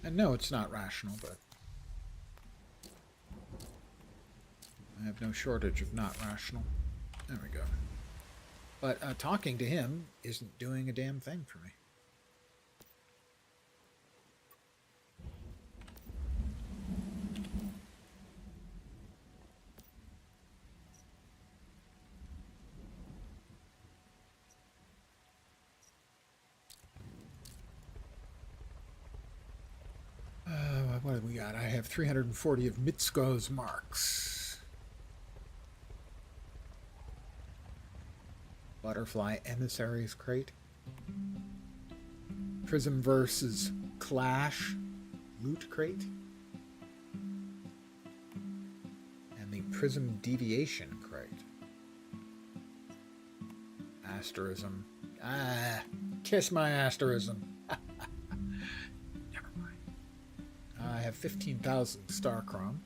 And no, it's not rational, but I have no shortage of not rational. There we go. But talking to him isn't doing a damn thing for me. What have we got? I have 340 of Mitsuko's marks. Butterfly Emissaries Crate. Prism versus Clash Loot Crate. And the Prism Deviation Crate. Asterism. Ah, kiss my asterism. Never mind. I have 15,000 Star Chrome.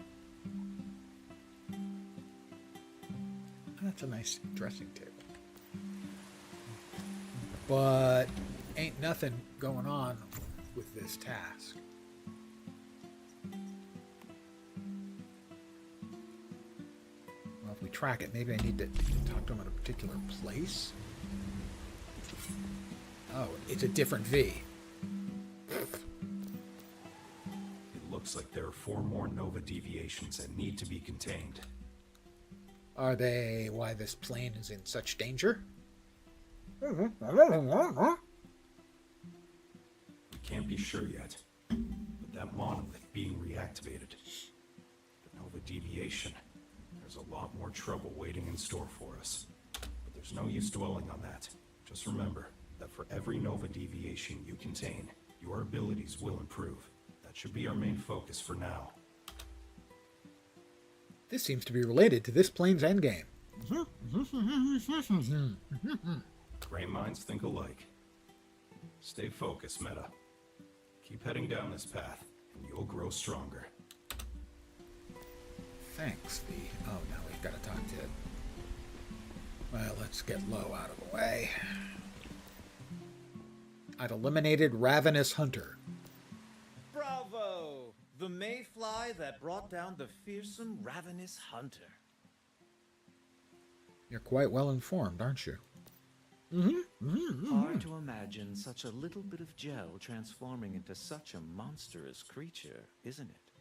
That's a nice dressing table. But ain't nothing going on with this task. Well, if we track it, maybe I need to talk to him at a particular place. Oh, it's a different V. It looks there are 4 more Nova deviations that need to be contained. Are they why this plane is in such danger? We can't be sure yet, but that monolith being reactivated, the Nova deviation, there's a lot more trouble waiting in store for us. But there's no use dwelling on that. Just remember that for every Nova deviation you contain, your abilities will improve. That should be our main focus for now. This seems to be related to this plane's endgame. Great minds think alike. Stay focused, Meta. Keep heading down this path, and you'll grow stronger. Thanks, V. Oh, now we've got to talk to it. Well, let's get Low out of the way. I've eliminated Ravenous Hunter. Bravo! The mayfly that brought down the fearsome ravenous hunter. You're quite well informed, aren't you? Hard to imagine such a little bit of gel transforming into such a monstrous creature, isn't it?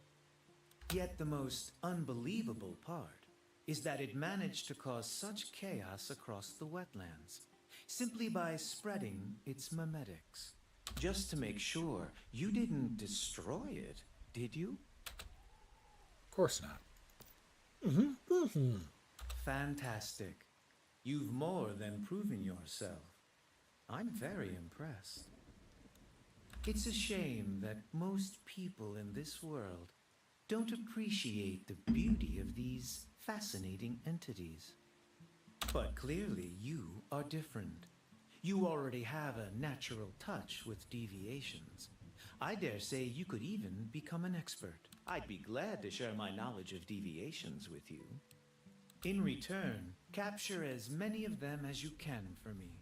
Yet the most unbelievable part is that it managed to cause such chaos across the wetlands, simply by spreading its memetics. Just to make sure you didn't destroy it, did you? Of course not. Fantastic. You've more than proven yourself. I'm very impressed. It's a shame that most people in this world don't appreciate the beauty of these fascinating entities. But clearly you are different. You already have a natural touch with deviations. I dare say you could even become an expert. I'd be glad to share my knowledge of deviations with you. In return, capture as many of them as you can for me.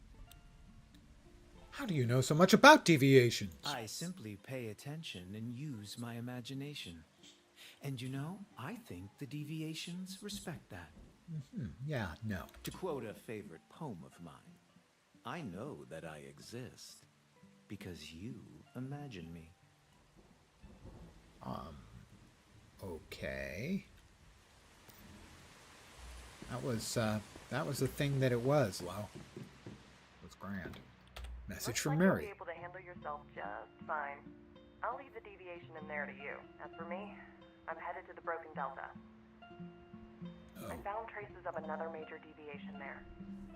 How do you know so much about deviations? I simply pay attention and use my imagination. And you know, I think the deviations respect that. Yeah, no. To quote a favorite poem of mine, I know that I exist because you imagine me. Okay. That was the thing that it was, Lo. It was grand. Message from Mary. You'll be able to handle yourself just fine. I'll leave the deviation in there to you. As for me, I'm headed to the Broken Delta. I found traces of another major deviation there.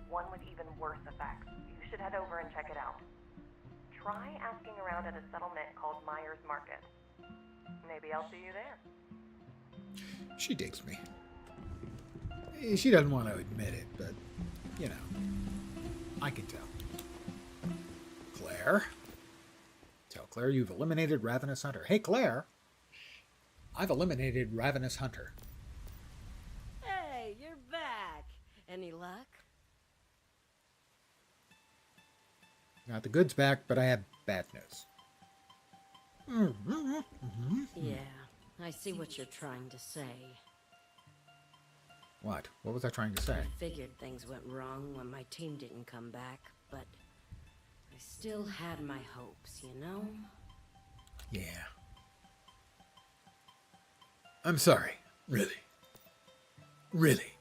One with even worse effects. You should head over and check it out. Try asking around at a settlement called Myers Market. Maybe I'll see you there. She digs me. She doesn't want to admit it, but, you know, I can tell. Claire? Tell Claire you've eliminated Ravenous Hunter. Hey, Claire! I've eliminated Ravenous Hunter. Hey, you're back. Any luck? Got the goods back, but I have bad news. Yeah, I see what you're trying to say. What? What was I trying to say? I figured things went wrong when my team didn't come back, but I still had my hopes, you know? Yeah. I'm sorry. Really. Really.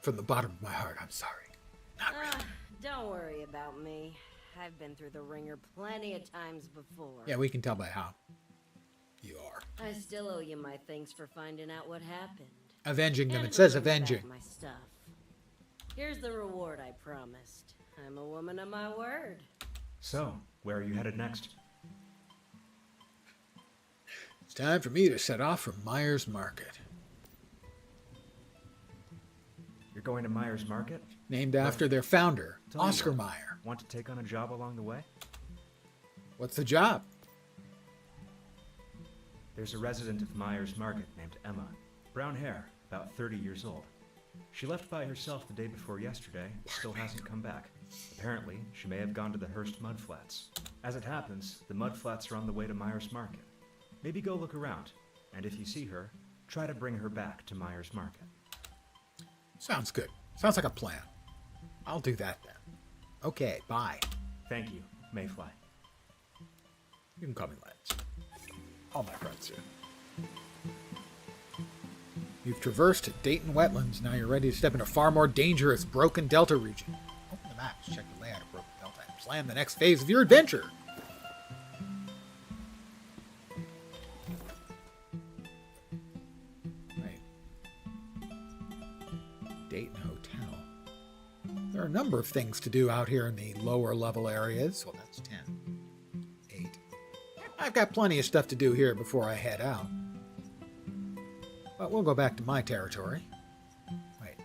From the bottom of my heart, I'm sorry. Not really. Don't worry about me. I've been through the ringer plenty of times before. Yeah, we can tell by how you are. I still owe you my thanks for finding out what happened. Avenging them. And It says for bringing avenging. back my stuff. Here's the reward I promised. I'm a woman of my word. So, where are you headed next? It's time for me to set off from Myers Market. You're going to Myers Market? Named after their founder, Tell me Oscar what, Mayer. Want to take on a job along the way? What's the job? There's a resident of Myers Market named Emma. Brown hair, about 30 years old. She left by herself the day before yesterday, still hasn't come back. Apparently, she may have gone to the Hearst Mudflats. As it happens, the Mudflats are on the way to Myers Market. Maybe go look around, and if you see her, try to bring her back to Myers Market. Sounds good. Sounds like a plan. I'll do that then. Okay, bye. Thank you, Mayfly. You can call me Lance. All my friends do. You've traversed Dayton wetlands. Now you're ready to step into far more dangerous Broken Delta region. Open the map to check the layout of Broken Delta and plan the next phase of your adventure. Right. Dayton Hotel. There are a number of things to do out here in the lower level areas. Well, that's 10. 8. I've got plenty of stuff to do here before I head out. But we'll go back to my territory. Wait.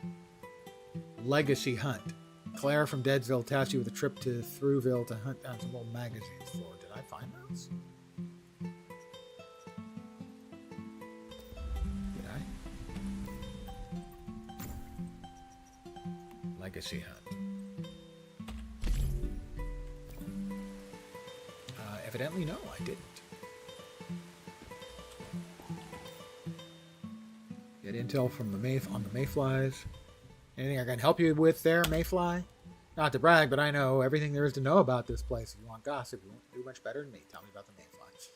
Legacy Hunt. Claire from Deadsville tasked you with a trip to Thruwville to hunt down some old magazines for. Did I find those? Did I? Legacy Hunt. Evidently, no, I didn't. Get intel from the on the mayflies. Anything I can help you with there, mayfly? Not to brag, but I know everything there is to know about this place. If you want gossip, you won't do much better than me. Tell me about the mayflies.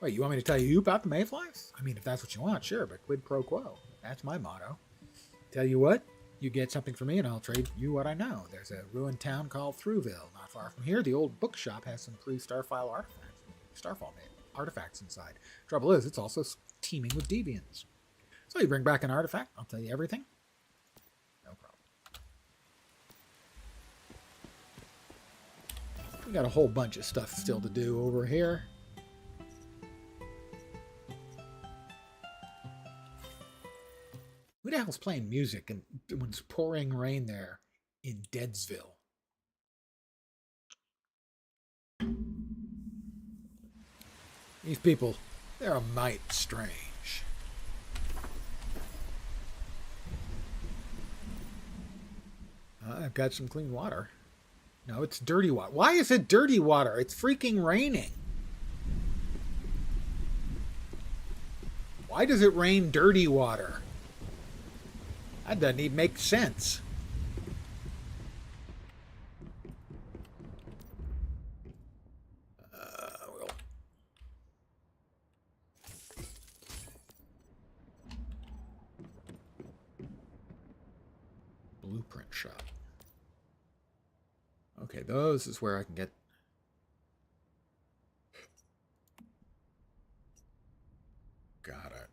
Wait, you want me to tell you about the mayflies? I mean, if that's what you want, sure, but quid pro quo. That's my motto. Tell you what, you get something from me and I'll trade you what I know. There's a ruined town called Thruwville. Not far from here, the old bookshop has some pre-Starfall artifacts inside. Trouble is, it's also teeming with deviants. So you bring back an artifact, I'll tell you everything. No problem. We got a whole bunch of stuff still to do over here. Who the hell's playing music and when it's pouring rain there in Deadsville? These people, they're a mite strange. I've got some clean water. No, it's dirty water. Why is it dirty water? It's freaking raining. Why does it rain dirty water? That doesn't even make sense. Blueprint shop. Okay, those is where I can get... Got it.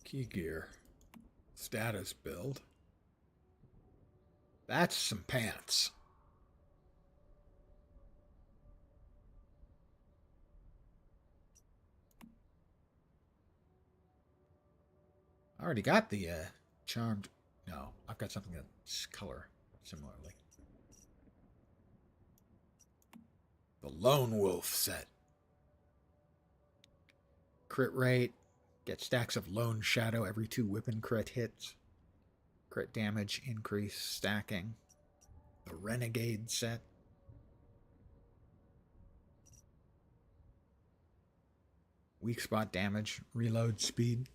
Key gear. Status build. That's some pants. I already got the charmed... No, I've got something that's color similarly. The Lone Wolf set. Crit rate. Get stacks of Lone Shadow every 2 weapon crit hits. Crit damage increase stacking. The Renegade set. Weak spot damage. Reload speed.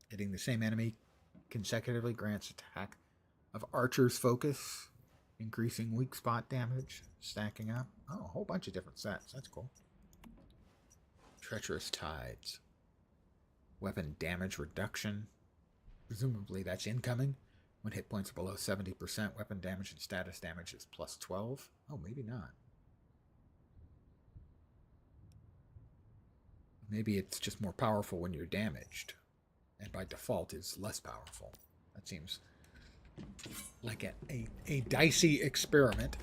Hitting the same enemy consecutively grants attack of Archer's Focus. Increasing weak spot damage. Stacking up. Oh, a whole bunch of different sets. That's cool. Treacherous Tides. Weapon damage reduction. Presumably that's incoming. When hit points are below 70%, weapon damage and status damage is plus 12. Oh, maybe not. Maybe it's just more powerful when you're damaged. And by default is less powerful. That seems like a dicey experiment.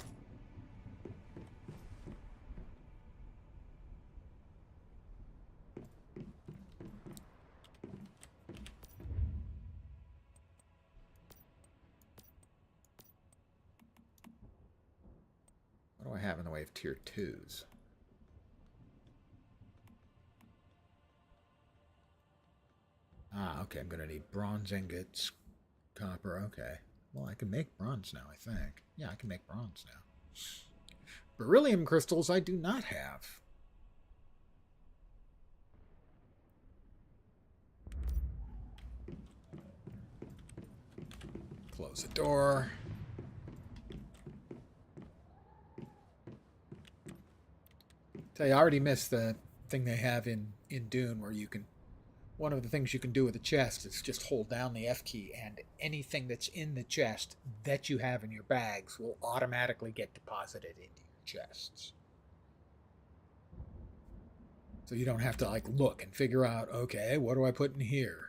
What do I have in the way of tier 2s? Ah, okay, I'm going to need bronze ingots, copper, okay. Well, I can make bronze now, I think. Yeah, I can make bronze now. Beryllium crystals I do not have. Close the door. Tell you, I already missed the something they have in Dune where you can, one of the things you can do with a chest is just hold down the F key, and anything that's in the chest that you have in your bags will automatically get deposited into your chests. So you don't have to like look and figure out, okay, what do I put in here?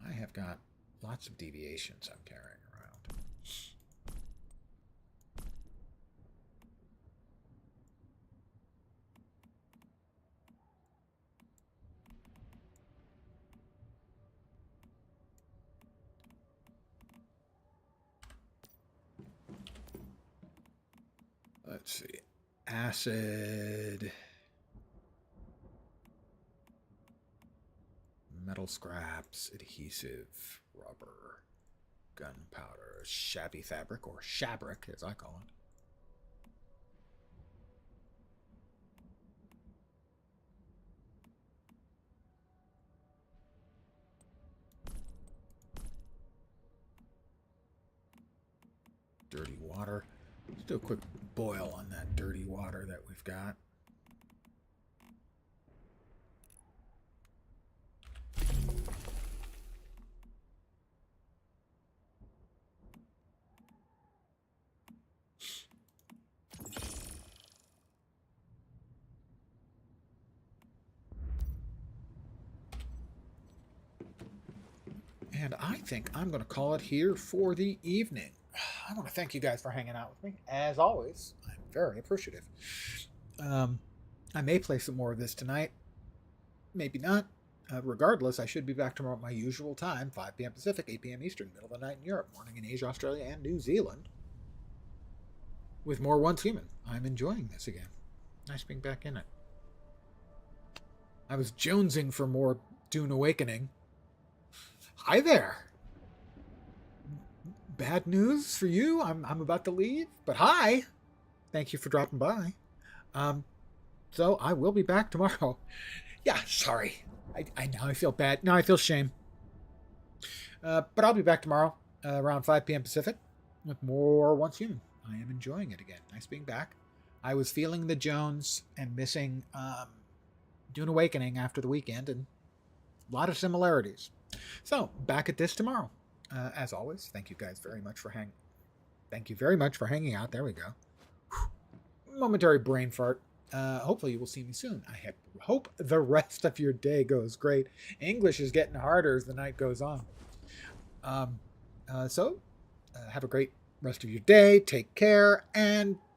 I have got lots of deviations I'm carrying around. Let's see. Acid. Metal scraps, adhesive, rubber, gunpowder, shabby fabric, or shabric as I call it. Dirty water. Let's do a quick boil on that dirty water that we've got. And I think I'm going to call it here for the evening. I want to thank you guys for hanging out with me. As always, I'm very appreciative. I may play some more of this tonight. Maybe not. Regardless, I should be back tomorrow at my usual time, 5 p.m. Pacific, 8 p.m. Eastern, middle of the night in Europe, morning in Asia, Australia, and New Zealand, with more Once Human. I'm enjoying this again. Nice being back in it. I was jonesing for more Dune Awakening. Hi there. Bad news for you. I'm about to leave, but hi. Thank you for dropping by. So I will be back tomorrow. Yeah, sorry. I now I feel bad. Now I feel shame. But I'll be back tomorrow around 5 p.m. Pacific with more Once Human. I am enjoying it again. Nice being back. I was feeling the Jones and missing Dune Awakening after the weekend, and a lot of similarities. So back at this tomorrow. As always, thank you guys very much for hanging out. There we go. Whew. Momentary brain fart. Hopefully you will see me soon. I hope the rest of your day goes great. English is getting harder as the night goes on. So have a great rest of your day. Take care, and